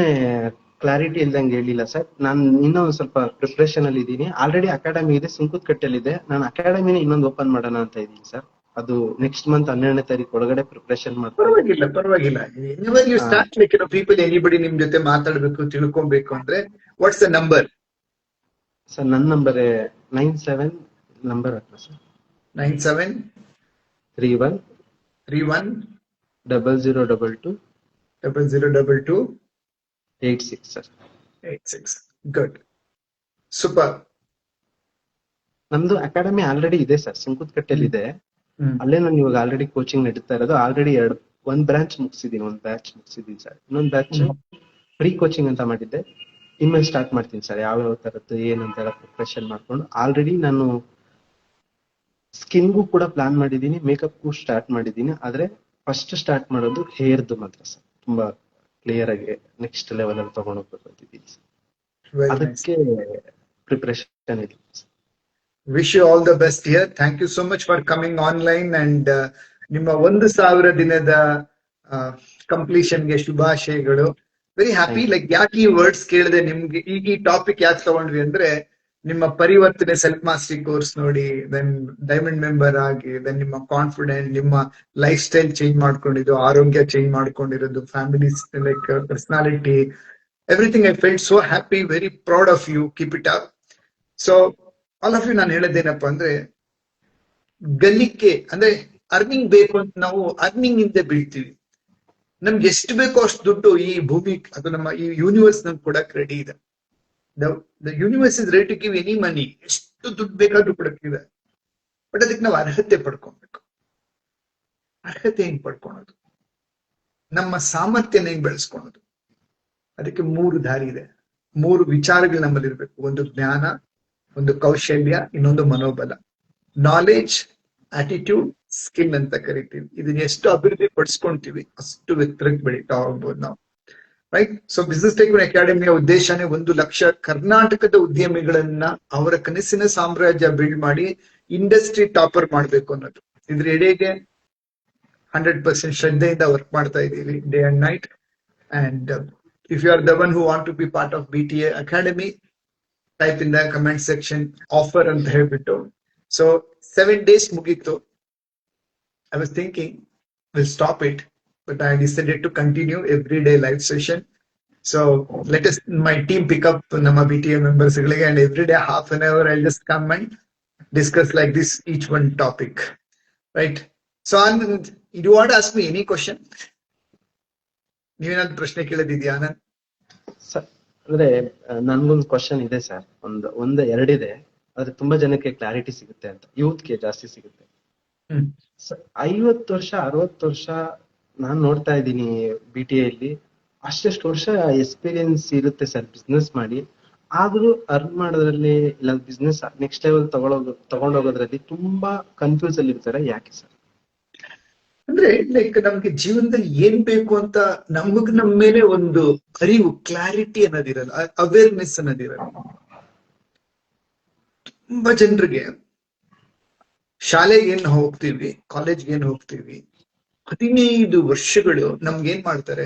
ಕ್ಲಾರಿಟಿ ಇಲ್ದಂಗೆ ಹೇಳಿಲ್ಲ ಸರ್. ನಾನು ಇನ್ನೂ ಸ್ವಲ್ಪ ಪ್ರಿಪ್ರೇಷನ್ ಅಲ್ಲಿ ಇದ್ದೀನಿ. ಆಲ್ರೆಡಿ ಅಕಾಡೆಮಿ ಇದೆ, ಸುಂಕದಕಟ್ಟೆಯಲ್ಲಿ ಇದೆ. ನಾನು ಅಕಾಡೆಮಿನ ಇನ್ನೊಂದು ಓಪನ್ ಮಾಡೋಣ ಅಂತ ಇದ್ದೀನಿ ಸರ್. ಅದು ನೆಕ್ಸ್ಟ್ ಮಂತ್ 12ನೇ ತಾರೀಕು ಒಳಗಡೆ ಪ್ರಿಪರೇಷನ್ ಮಾಡ್ಕೊಂಡು ಪರವಾಗಿಲ್ಲ Whenever you start like people anybody ನಿಮ್ ಜೊತೆ ಮಾತಾಡ್ಬೇಕು ತಿಳ್ಕೊಬೇಕು ಅಂದ್ರೆ ವಾಟ್ಸ್ ದ ನಂಬರ್? ಸರ್ ನನ್ನ ನಂಬರ್ 97 ನಂಬರ್ ಹಾಕ ಸರ್ 97 31 31 0022 0022 86 ಸರ್ 86. Good, super. ನಮ್ದು ಅಕಾಡೆಮಿ ಆಲ್ರೆಡಿ ಇದೆ ಸರ್, ಸುಂಕುತ್ಕಟ್ಟೆಯಲ್ಲಿ ಇದೆ. ಅಲ್ಲೇ ನಾನು ಇವಾಗ ಆಲ್ರೆಡಿ ಕೋಚಿಂಗ್ ನಡೀತಾ ಇರೋದು. ಆಲ್ರೆಡಿ ಒಂದ್ ಬ್ರಾಂಚ್ ಮುಗಿಸಿದೀನಿ, ಒಂದ್ ಬ್ಯಾಚ್ ಮುಗಿಸಿದೀನಿ ಸರ್. ಇನ್ನೊಂದ್ ಬ್ಯಾಚ್ ಪ್ರೀ ಕೋಚಿಂಗ್ ಅಂತ ಮಾಡಿದ್ದೆ, ಇನ್ಮೇಲೆ ಸ್ಟಾರ್ಟ್ ಮಾಡ್ತೀನಿ ಸರ್. ಯಾವ ತರದ್ದು ಏನಂತೆಲ್ಲ ಪ್ರಿಪ್ರೇಷನ್ ಮಾಡ್ಕೊಂಡು ಆಲ್ರೆಡಿ ನಾನು ಸ್ಕಿನ್ಗೂ ಕೂಡ ಪ್ಲಾನ್ ಮಾಡಿದೀನಿ, ಮೇಕಪ್ಗೂ ಸ್ಟಾರ್ಟ್ ಮಾಡಿದೀನಿ. ಆದ್ರೆ ಫಸ್ಟ್ ಸ್ಟಾರ್ಟ್ ಮಾಡೋದು ಹೇರ್ದು ಮಾತ್ರ ಸರ್, ತುಂಬಾ ಕ್ಲಿಯರ್ ಆಗಿ ನೆಕ್ಸ್ಟ್ ಲೆವೆಲ್ ಅಲ್ಲಿ ತಗೊಂಡು ಹೋಗ್ಬೇಕಂತಿದ್ದೀನಿ ಸರ್. ಅದಕ್ಕೆ ಪ್ರಿಪರೇಷನ್ ಇದೆ. Wish you all the best here. Thank you so much for coming online and ನಿಮ್ಮ 1,000 ದಿನದ ಕಂಪ್ಲೀಷನ್ಗೆ ಶುಭಾಶಯಗಳು. Very happy. ಲೈಕ್ ಯಾಕೆ ಈ ವರ್ಡ್ಸ್ ಕೇಳಿದೆ ನಿಮ್ಗೆ, ಈಗ ಈ ಟಾಪಿಕ್ ಯಾಕೆ ತಗೊಂಡ್ವಿ ಅಂದ್ರೆ ನಿಮ್ಮ ಪರಿವರ್ತನೆ ಸೆಲ್ಫ್ ಮಾಸ್ಟರಿ ಕೋರ್ಸ್ ನೋಡಿ, ದೆನ್ ಡೈಮಂಡ್ ಮೆಂಬರ್ ಆಗಿ, ದೆನ್ ನಿಮ್ಮ ಕಾನ್ಫಿಡೆಂಟ್, ನಿಮ್ಮ ಲೈಫ್ ಸ್ಟೈಲ್ ಚೇಂಜ್ ಮಾಡ್ಕೊಂಡಿದ್ದು, ಆರೋಗ್ಯ ಚೇಂಜ್ ಮಾಡ್ಕೊಂಡಿರೋದು, family like personality, everything. I felt so happy, very proud of you. Keep it up. So all of you, ನಾನು ಹೇಳೋದೇನಪ್ಪ ಅಂದ್ರೆ ಗಳಿಕೆ ಅಂದ್ರೆ ಅರ್ನಿಂಗ್ ಬೇಕು ಅಂತ ನಾವು ಅರ್ನಿಂಗ್ ಇಂದ ಬೀಳ್ತೀವಿ. ನಮ್ಗೆ ಎಷ್ಟು ಬೇಕೋ ಅಷ್ಟು ದುಡ್ಡು ಈ ಭೂಮಿ ಅದು ನಮ್ಮ ಈ ಯೂನಿವರ್ಸ್ ನಮ್ಗೆ ಕೊಡಕ್ ರೆಡಿ ಇದೆ. The universe is ready to give any money. ಎಷ್ಟು ದುಡ್ಡು ಬೇಕಾದ್ರೂ ಕೊಡಕ್ಕಿದೆ. ಬಟ್ ಅದಕ್ಕೆ ನಾವು ಅರ್ಹತೆ ಪಡ್ಕೊಬೇಕು. ಅರ್ಹತೆ ಹೆಂಗ್ ಪಡ್ಕೊಳೋದು, ನಮ್ಮ ಸಾಮರ್ಥ್ಯನ ಹೆಂಗ್ ಬೆಳೆಸ್ಕೊಳೋದು, ಅದಕ್ಕೆ 3 ದಾರಿ ಇದೆ. 3 ವಿಚಾರಗಳು ನಮ್ಮಲ್ಲಿ ಇರ್ಬೇಕು. ಒಂದು ಜ್ಞಾನ, ಒಂದು ಕೌಶಲ್ಯ, ಇನ್ನೊಂದು ಮನೋಬಲ. ನಾಲೆಜ್, ಆಟಿಟ್ಯೂಡ್, ಸ್ಕಿಲ್ ಅಂತ ಕರಿತೀವಿ. ಇದನ್ನ ಎಷ್ಟು ಅಭಿವೃದ್ಧಿ ಪಡಿಸ್ಕೊಂತೀವಿ ಅಷ್ಟು ಎತ್ತರಕ್ಕೆ ಬೆಳೀತಾ ಹೋಗ್ಬೋದು ನಾವು. ರೈಟ್. ಸೊ ಬಿಸ್ನೆಸ್ ಟೈಕೂನ್ ಅಕಾಡೆಮಿಯ ಉದ್ದೇಶನೇ 1 ಲಕ್ಷ ಕರ್ನಾಟಕದ ಉದ್ಯಮಿಗಳನ್ನ ಅವರ ಕನಸಿನ ಸಾಮ್ರಾಜ್ಯ ಬಿಲ್ಡ್ ಮಾಡಿ ಇಂಡಸ್ಟ್ರಿ ಟಾಪರ್ ಮಾಡ್ಬೇಕು ಅನ್ನೋದು. ಇದ್ರ ಎಡೆಗೆ 100% ಶ್ರದ್ಧೆಯಿಂದ ವರ್ಕ್ ಮಾಡ್ತಾ ಇದ್ದೀವಿ, day and night. And if you are the one who want to be part of BTA academy, type in the comment section offer ಅಂತ ಹೇಳ್ಬಿಟ್ಟು. ಸೊ 7 days ಮುಗೀತು. I was thinking we'll stop it, but I decided to continue every day live session. So let us, my team pick up nama BTA members and every day half an hour I'll just come and discuss like this each one topic. Right. So you want to ask me any question? ನೀವೇನಾದ್ರು ಪ್ರಶ್ನೆ ಕೇಳೋದಿದ್ಯಾ Anand? Sir ಅಂದ್ರೆ ನನ್ಗೊಂದು question ಇದೆ sir, ಒಂದು ಎರಡಿದೆ. ಆದ್ರೆ ತುಂಬಾ ಜನಕ್ಕೆ ಕ್ಲಾರಿಟಿ ಸಿಗುತ್ತೆ ಅಂತ, ಯೂತ್ಗೆ ಜಾಸ್ತಿ ಸಿಗುತ್ತೆ. 50 ವರ್ಷ 60 ವರ್ಷ ನಾನ್ ನೋಡ್ತಾ ಇದ್ದೀನಿ BTA ಅಲ್ಲಿ, ಅಷ್ಟೆಷ್ಟು ವರ್ಷ ಎಕ್ಸ್ಪೀರಿಯನ್ಸ್ ಇರುತ್ತೆ ಸರ್ ಬಿಸ್ನೆಸ್ ಮಾಡಿ. ಆದ್ರೂ ಅರ್ನ್ ಮಾಡೋದ್ರಲ್ಲಿ ಇಲ್ಲ ಬಿಸ್ನೆಸ್ ನೆಕ್ಸ್ಟ್ ಲೆವೆಲ್ ತಗೊಂಡೋಗೋದ್ರಲ್ಲಿ ತುಂಬಾ ಕನ್ಫ್ಯೂಸ್ ಅಲ್ಲಿ ಇರ್ತಾರೆ. ಯಾಕೆ ಸರ್? ಅಂದ್ರೆ ಲೈಕ್ ನಮ್ಗೆ ಜೀವನದಲ್ಲಿ ಏನ್ ಬೇಕು ಅಂತ ನಮಗ್ ನಮ್ಮ ಮೇಲೆ ಒಂದು ಅರಿವು, ಕ್ಲಾರಿಟಿ ಅನ್ನೋದಿರಲ್ಲ, ಅವೇರ್ನೆಸ್ ಅನ್ನೋದಿರಲ್ಲ. ತುಂಬಾ ಜನರಿಗೆ ಶಾಲೆಗೆ ಏನ್ ಹೋಗ್ತೀವಿ, ಕಾಲೇಜ್ಗೆ ಏನ್ ಹೋಗ್ತೀವಿ, 15 ವರ್ಷಗಳು ನಮ್ಗೇನ್ ಮಾಡ್ತಾರೆ,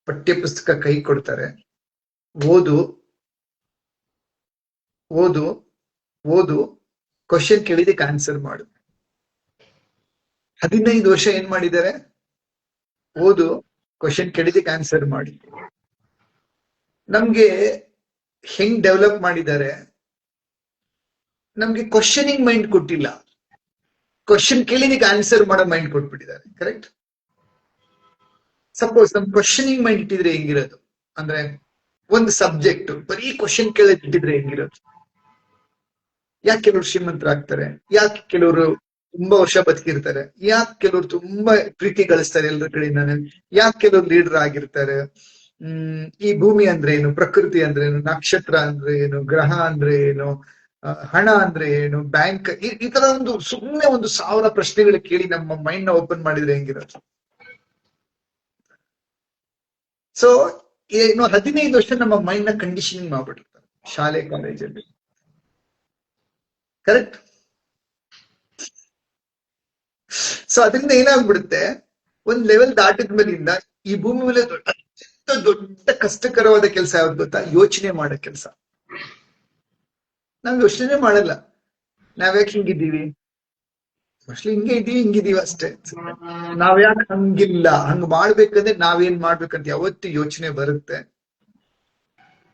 ಪಠ್ಯ ಪುಸ್ತಕ ಕೈ ಕೊಡ್ತಾರೆ, ಓದು ಓದು ಓದು, ಕ್ವಶನ್ ಕೇಳಿದಕ್ಕೆ ಆನ್ಸರ್ ಮಾಡು. 15 ವರ್ಷ ಏನ್ ಮಾಡಿದ್ದಾರೆ, ಓದು, ಕ್ವಶನ್ ಕೇಳಿದಕ್ಕೆ ಆನ್ಸರ್ ಮಾಡಿ. ನಮ್ಗೆ ಹೆಂಗ್ ಡೆವಲಪ್ ಮಾಡಿದ್ದಾರೆ, ನಮ್ಗೆ ಕ್ವಶನಿಂಗ್ ಮೈಂಡ್ ಕೊಟ್ಟಿಲ್ಲ, ಕ್ವಶನ್ ಕೇಳಿದಕ್ಕೆ ಆನ್ಸರ್ ಮಾಡೋ ಮೈಂಡ್ ಕೊಟ್ಬಿಟ್ಟಿದ್ದಾರೆ. ಕರೆಕ್ಟ್? ಸಪೋಸ್ ನಮ್ ಕ್ವಶನಿಂಗ್ ಮೈಂಡ್ ಇಟ್ಟಿದ್ರೆ ಹೆಂಗಿರೋದು ಅಂದ್ರೆ, ಒಂದು ಸಬ್ಜೆಕ್ಟ್ ಬರೀ ಕ್ವಶನ್ ಕೇಳಿಟ್ಟಿದ್ರೆ ಹೆಂಗಿರೋದು? ಯಾಕೆ ಕೆಲವರು ಶ್ರೀಮಂತರಾಗ್ತಾರೆ, ಯಾಕೆ ಕೆಲವರು ತುಂಬಾ ವರ್ಷ ಬದುಕಿರ್ತಾರೆ, ಯಾಕೆ ಕೆಲವರು ತುಂಬಾ ಪ್ರೀತಿ ಗಳಿಸ್ತಾರೆ ಎಲ್ಲರ ಕಡೆಯಿಂದ, ಯಾಕೆ ಕೆಲವರು ಲೀಡರ್ ಆಗಿರ್ತಾರೆ, ಈ ಭೂಮಿ ಅಂದ್ರೆ ಏನು, ಪ್ರಕೃತಿ ಅಂದ್ರೆ ಏನು, ನಕ್ಷತ್ರ ಅಂದ್ರೆ ಏನು, ಗ್ರಹ ಅಂದ್ರೆ ಏನು, ಹಣ ಅಂದ್ರೆ ಏನು, ಬ್ಯಾಂಕ್, ಈ ತರ ಸುಮ್ಮನೆ 1000 ಪ್ರಶ್ನೆಗಳು ಕೇಳಿ ನಮ್ಮ ಮೈಂಡ್ ನ ಓಪನ್ ಮಾಡಿದ್ರೆ ಹೆಂಗಿರೋದು? ಸೊ ಏನು 15 ವರ್ಷ ನಮ್ಮ ಮೈಂಡ್ ನ ಕಂಡೀಷನಿಂಗ್ ಮಾಡ್ಬಿಟ್ಟಿರ್ತಾರೆ ಶಾಲೆ ಕಾಲೇಜಲ್ಲಿ. ಕರೆಕ್ಟ್? ಸೊ ಅದರಿಂದ ಏನಾಗ್ಬಿಡುತ್ತೆ, ಒಂದ್ ಲೆವೆಲ್ ದಾಟಿದ ಮೇಲಿಂದ ಈ ಭೂಮಿ ಮೇಲೆ ದೊಡ್ಡ ಕಷ್ಟಕರವಾದ ಕೆಲಸ ಯಾವ್ದು ಗೊತ್ತಾ? ಯೋಚನೆ ಮಾಡೋ ಕೆಲಸ. ನಾವ್ ಯೋಚನೆ ಮಾಡಲ್ಲ, ನಾವ್ಯಾಕೆ ಹಿಂಗಿದ್ದೀವಿ, ಮೋಸ್ಟ್ಲಿ ಹಿಂಗಿದೀವಿ ಅಷ್ಟೇ. ನಾವ್ ಯಾಕೆ ಹಂಗಿಲ್ಲ, ಹಂಗ್ ಮಾಡ್ಬೇಕಂದ್ರೆ ನಾವೇನ್ ಮಾಡ್ಬೇಕಂತ ಯಾವತ್ತು ಯೋಚನೆ ಬರುತ್ತೆ.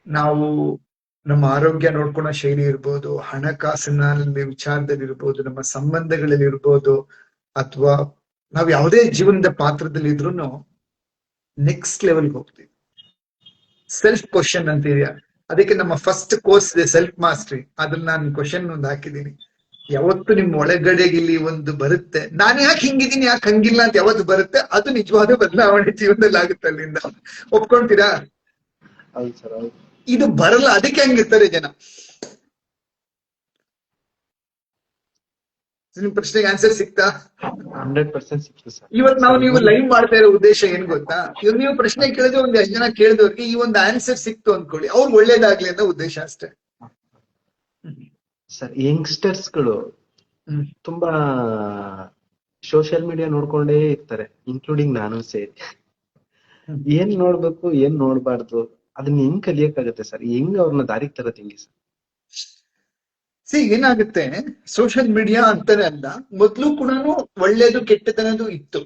ನಾವು ನಮ್ಮ ಆರೋಗ್ಯ ನೋಡ್ಕೊಳ್ಳೋ ಶೈಲಿ ಇರ್ಬೋದು, ಹಣಕಾಸಿನ ವಿಚಾರದಲ್ಲಿ ಇರ್ಬೋದು, ನಮ್ಮ ಸಂಬಂಧಗಳಲ್ಲಿ ಇರ್ಬೋದು, ಅಥವಾ ನಾವ್ ಯಾವುದೇ ಜೀವನದ ಪಾತ್ರದಲ್ಲಿ ಇದ್ರು ನೆಕ್ಸ್ಟ್ ಲೆವೆಲ್ಗೆ ಹೋಗ್ತೀವಿ. ಸೆಲ್ಫ್ ಕ್ವಶನ್ ಅಂತ ಇದೆಯಾ, ಅದಕ್ಕೆ ನಮ್ಮ ಫಸ್ಟ್ ಕೋರ್ಸ್ ಇದೆ ಸೆಲ್ಫ್ ಮಾಸ್ಟ್ರಿ. ಅದ್ರಲ್ಲಿ ನಾನು ಕ್ವಶನ್ ಒಂದು ಹಾಕಿದ್ದೀನಿ. ಯಾವತ್ತು ನಿಮ್ ಒಳಗಡೆಗೆ ಇಲ್ಲಿ ಒಂದು ಬರುತ್ತೆ, ನಾನು ಯಾಕೆ ಹಿಂಗಿದ್ದೀನಿ ಯಾಕೆ ಹಂಗಿಲ್ಲ ಅಂತ ಯಾವತ್ತು ಬರುತ್ತೆ, ಅದು ನಿಜವಾದ ಬದಲಾವಣೆ ಜೀವನದಲ್ಲಿ ಆಗುತ್ತೆ ಅಲ್ಲಿಂದ. ಒಪ್ಕೊಂತೀರಾ? ಹೌದು ಸರ್, ಹೌದು. ಇದು ಬರಲ್ಲ, ಅದಕ್ಕೆ ಹಂಗಿರ್ತಾರೆ ಜನ. ನಿಮ್ ಪ್ರಶ್ನೆಗೆ ಆನ್ಸರ್ ಸಿಕ್ತಾ? 100% ಸಿಕ್ತು ಸರ್. ಇವತ್ತು ನೀವು ಲೈವ್ ಮಾಡ್ತಾ ಇರೋ ಉದ್ದೇಶ ಏನ್ ಗೊತ್ತಾ? ಇವಾಗ ನೀವು ಪ್ರಶ್ನೆ ಕೇಳಿದ್ರೆ ಒಂದ್ ಎಷ್ಟು ಜನ ಕೇಳಿದವ್ರಿಗೆ ಈ ಒಂದು ಆನ್ಸರ್ ಸಿಕ್ತು ಅನ್ಕೊಳ್ಳಿ, ಅವ್ರಿಗೆ ಒಳ್ಳೇದಾಗ್ಲಿ ಅನ್ನೋ ಉದ್ದೇಶ ಅಷ್ಟೇ. ಸರ್, ಯಂಗ್ಸ್ಟರ್ಸ್ಗಳು ತುಂಬಾ ಸೋಷಿಯಲ್ ಮೀಡಿಯಾ ನೋಡ್ಕೊಂಡೇ ಇರ್ತಾರೆ, ಇನ್ಕ್ಲೂಡಿಂಗ್ ನಾನು ಸೇರಿ. ಏನ್ ನೋಡ್ಬೇಕು ಏನ್ ನೋಡ್ಬಾರ್ದು ಅದನ್ನ ಹೆಂಗ್ ಕಲಿಯಕ್ಕಾಗತ್ತೆ ಸರ್? ಹೆಂಗ್ ಅವ್ರನ್ನ ದಾರಿಗೆ ತರದ್ ಹೆಂಗೆ ಸರ್? ಏನಾಗುತ್ತೆ, ಸೋಷಿಯಲ್ ಮೀಡಿಯಾ ಅಂತಾನೆ ಅಲ್ಲ, ಮೊದ್ಲು ಕೂಡ ಒಳ್ಳೇದು ಕೆಟ್ಟದನ್ನೋದು ಇತ್ತು.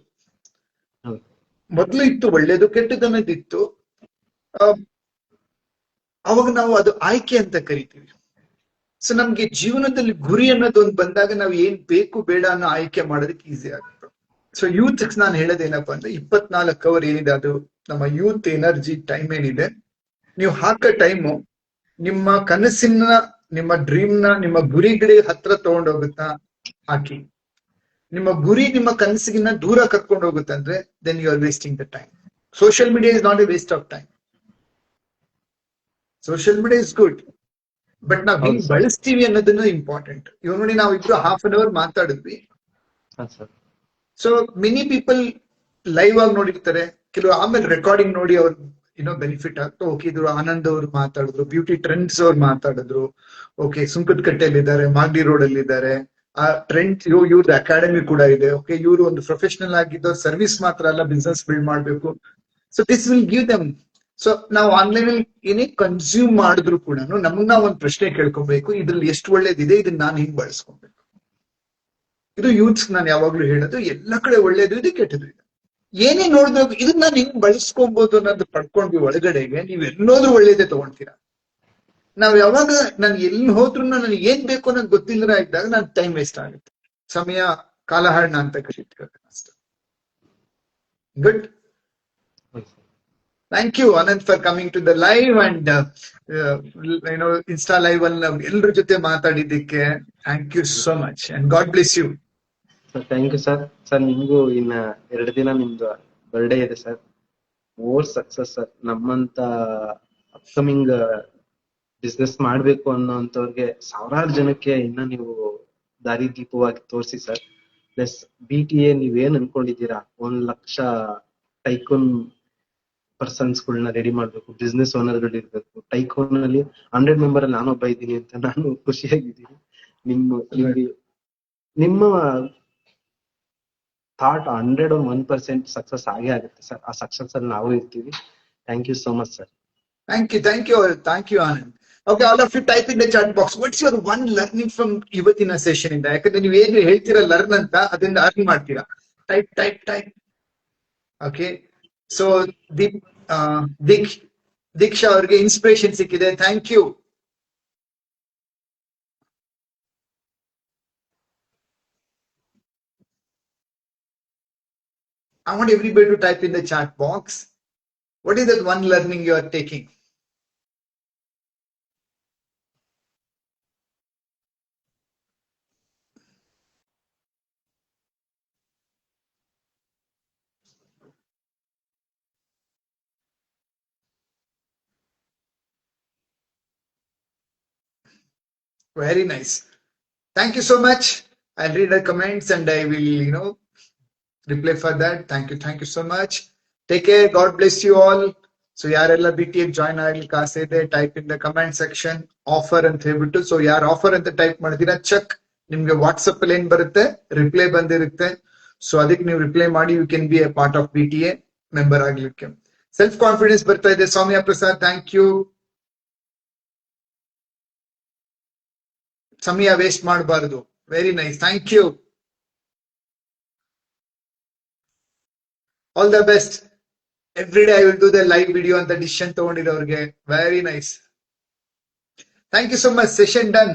ಮೊದ್ಲು ಇತ್ತು, ಒಳ್ಳೇದು ಕೆಟ್ಟದನ್ನೋದು ಇತ್ತು. ಅವಾಗ ನಾವು ಅದು ಆಯ್ಕೆ ಅಂತ ಕರಿತೀವಿ. ಸೊ ನಮ್ಗೆ ಜೀವನದಲ್ಲಿ ಗುರಿ ಅನ್ನೋದು ಒಂದು ಬಂದಾಗ ನಾವು ಏನ್ ಬೇಕು ಬೇಡ ಅನ್ನೋ ಆಯ್ಕೆ ಮಾಡೋದಕ್ಕೆ ಈಸಿ ಆಗುತ್ತೆ. ಸೊ ಯೂತ್ ನಾನು ಹೇಳೋದೇನಪ್ಪ ಅಂದ್ರೆ, 24 ಅವರ್ ಏನಿದೆ ಅದು ನಮ್ಮ ಯೂತ್ ಎನರ್ಜಿ ಟೈಮ್ ಏನಿದೆ, ನೀವು ಹಾಕೋ ಟೈಮು ನಿಮ್ಮ ಕನಸಿನ, ನಿಮ್ಮ ಡ್ರೀಮ್ ನ, ನಿಮ್ಮ ಗುರಿಗಳಿಗೆ ಹತ್ರ ತಗೊಂಡೋಗುತ್ತಾ ಹಾಕಿ. ನಿಮ್ಮ ಗುರಿ ನಿಮ್ಮ ಕನಸಿಗಿನ್ನ ದೂರ ಕರ್ಕೊಂಡು ಹೋಗುತ್ತಂದ್ರೆ then you are wasting the time. Social media is not a waste of time. Social media is good, but ನಾವ್ ಹೆಂಗ್ ಬಳಸ್ತೀವಿ ಅನ್ನೋದನ್ನ ಇಂಪಾರ್ಟೆಂಟ್. ಇವಾಗ ನೋಡಿ, ನಾವು ಇಬ್ರು ½ an hour ಮಾತಾಡಿದ್ವಿ. ಸೊ ಮೆನಿ ಪೀಪಲ್ ಲೈವ್ ಆಗಿ ನೋಡಿರ್ತಾರೆ, ಕೆಲವು ಆಮೇಲೆ ರೆಕಾರ್ಡಿಂಗ್ ನೋಡಿ ಅವ್ರು ಬೆನಿಫಿಟ್ ಆಗ್ತಾ. ಓಕೆ, ಇದು ಆನಂದ್ ಅವ್ರು ಮಾತಾಡಿದ್ರು, ಬ್ಯೂಟಿ ಟ್ರೆಂಡ್ಸ್ ಅವ್ರು ಮಾತಾಡಿದ್ರು, ಓಕೆ ಸುಂಕದಕಟ್ಟೆಯಲ್ಲಿ ಇದ್ದಾರೆ, ಮಾಗಡಿ ರೋಡ್ ಅಲ್ಲಿ ಇದ್ದಾರೆ, ಆ ಟ್ರೆಂಡ್ ಇವ್ರದ್ದು ಅಕಾಡೆಮಿ ಕೂಡ ಇದೆ. ಓಕೆ, ಇವರು ಒಂದು ಪ್ರೊಫೆಷನಲ್ ಆಗಿದ್ದು ಸರ್ವಿಸ್ ಮಾತ್ರ ಅಲ್ಲ, ಬಿಸ್ನೆಸ್ ಬಿಲ್ಡ್ ಮಾಡ್ಬೇಕು. So this will give them. So ನಾವು ಆನ್ಲೈನ್ ಅಲ್ಲಿ ಏನೇ ಕನ್ಸ್ಯೂಮ್ ಮಾಡಿದ್ರು ಕೂಡ ನಮಗ್ ನಾವು ಒಂದು ಪ್ರಶ್ನೆ ಕೇಳ್ಕೊಬೇಕು, ಇದ್ರಲ್ಲಿ ಎಷ್ಟು ಒಳ್ಳೇದಿದೆ, ಇದನ್ನ ನಾನು ಹಿಂಗ್ ಬಳಸ್ಕೊಬೇಕು. ಇದು ಯೂತ್ಸ್ ನಾನು ಯಾವಾಗ್ಲೂ ಹೇಳೋದು, ಎಲ್ಲ ಕಡೆ ಒಳ್ಳೇದು ಇದೆ, ಕೆಟ್ಟದು ಇದೆ. ಏನೇ ನೋಡಿದ್ರು ಇದನ್ನ ನಾನು ಹಿಂಗ್ ಬಳಸ್ಕೊಬಹುದು ಅನ್ನೋದು ಪಡ್ಕೊಂಡ್ವಿ ಒಳಗಡೆಗೆ, ನೀವ್ ಎಲ್ಲೋದ್ರೂ ಒಳ್ಳೇದೇ ತಗೊಳ್ತೀರಾ. ನಾವ್ ಯಾವಾಗ ನಾನು ಎಲ್ಲಿ ಹೋದ್ರು ನನಗೆ ಏನ್ ಬೇಕು ಅನ್ನೋದು ಗೊತ್ತಿಲ್ಲರ ಇದ್ದಾಗ ನನ್ ಟೈಮ್ ವೇಸ್ಟ್ ಆಗುತ್ತೆ, ಸಮಯ ಕಾಲಹರಣ ಅಂತ ಕರೀತೀವಿ ಅಷ್ಟೇ. Good. Thank you Anant for coming to the live and insta live ಅಲ್ಲಿ ನಾವು ಎಲ್ಲರ ಜೊತೆ ಮಾತಾಡಿದ್ದಕ್ಕೆ ಥ್ಯಾಂಕ್ ಯು ಸೋ ಮಚ್ ಅಂಡ್ ಗಾಡ್ ಬ್ಲೆಸ್ ಯು. Sir, thank you sir. Sir, ನಿಮ್ಗೂ ಇನ್ನ 2 ದಿನ ನಿಮ್ದು ಬರ್ಡೇ ಇದೆ ಸರ್. More success sir. ನಮ್ಮಂತ ಅಪ್ಕಮಿಂಗ್ ಬಿಸ್ನೆಸ್ ಮಾಡ್ಬೇಕು ಅನ್ನೋಂಥವ್ರಿಗೆ, ಸಾವಿರಾರು ಜನಕ್ಕೆ ಇನ್ನ ನೀವು ದಾರಿ ದೀಪವಾಗಿ ತೋರಿಸಿ ಸರ್. ಪ್ಲಸ್ BTA ನೀವೇನ್ ಅನ್ಕೊಂಡಿದ್ದೀರಾ, 1 ಲಕ್ಷ ಟೈಕೋನ್ ಪರ್ಸನ್ಸ್ಗಳನ್ನ ರೆಡಿ ಮಾಡ್ಬೇಕು, ಬಿಸ್ನೆಸ್ ಓನರ್ಗಳು ಇರ್ಬೇಕು. ಟೈಕೋನ್ ಅಲ್ಲಿ 100 ಮೆಂಬರ್ ಅಲ್ಲಿ ನಾನೊಬ್ಬ ಇದ್ದೀನಿ ಅಂತ ನಾನು ಖುಷಿಯಾಗಿದ್ದೀನಿ. ನಿಮ್ಮ ಥಾಟ್ 101% ಸಕ್ಸಸ್ ಆಗೇ ಆಗುತ್ತೆ ಸರ್. ಆ ಸಕ್ಸಸ್ ಅಲ್ಲಿ ನಾವು ಇರ್ತೀವಿ. Thank you so much sir. Thank you Anand. Okay, all of you type in the chat box, what's your one learning from ಇವತ್ತಿನ ಸೆಷನ್ ಇಂದ? ಯಾಕಂದ್ರೆ ನೀವು ಏನು ಹೇಳ್ತೀರಾ ಲರ್ನ್ ಅಂತ, ಅದರಿಂದ ಅರ್ನ್ ಮಾಡ್ತೀರಾ. ಟೈಪ್. ಓಕೆ, ಸೊ ದೀಕ್ಷಾ ಅವ್ರಿಗೆ ಇನ್ಸ್ಪಿರೇಷನ್ ಸಿಕ್ಕಿದೆ. Thank you. I want everybody to type in the chat box, what is that one learning you are taking? Very nice. Thank you so much. I'll read the comments and I will, reply for that. Thank you so much. Take care. God bless you all. So ಯಾರೆಲ್ಲ BTA join ಆಗ್ಲಿಕ್ಕೆ ಆಸೆ ಇದೆ, type in the comment section offer ಅಂತ ಹೇಳ್ಬಿಟ್ಟು. So ಯಾರು offer ಅಂತ type ಮಾಡಿದೀರಾ, check ನಿಮ್ಗೆ ವಾಟ್ಸಪ್ ಅಲ್ಲಿ ಏನ್ ಬರುತ್ತೆ, ರಿಪ್ಲೈ ಬಂದಿರುತ್ತೆ. ಸೊ ಅದಕ್ಕೆ ನೀವು ರಿಪ್ಲೈ ಮಾಡಿ, you can be a part of BTA member ಆಗ್ಲಿಕ್ಕೆ. ಸೆಲ್ಫ್ ಕಾನ್ಫಿಡೆನ್ಸ್ ಬರ್ತಾ ಇದೆ. Soumya Prasad, thank you. ಸಮಯ ವೇಸ್ಟ್ ಮಾಡಬಾರದು. Very nice, thank you. All the best. Every day I will do the live video ಅಂತ ಡಿಸಿಷನ್ ತಗೊಂಡಿರೋರಿಗೆ very nice. Thank you so much. Session done.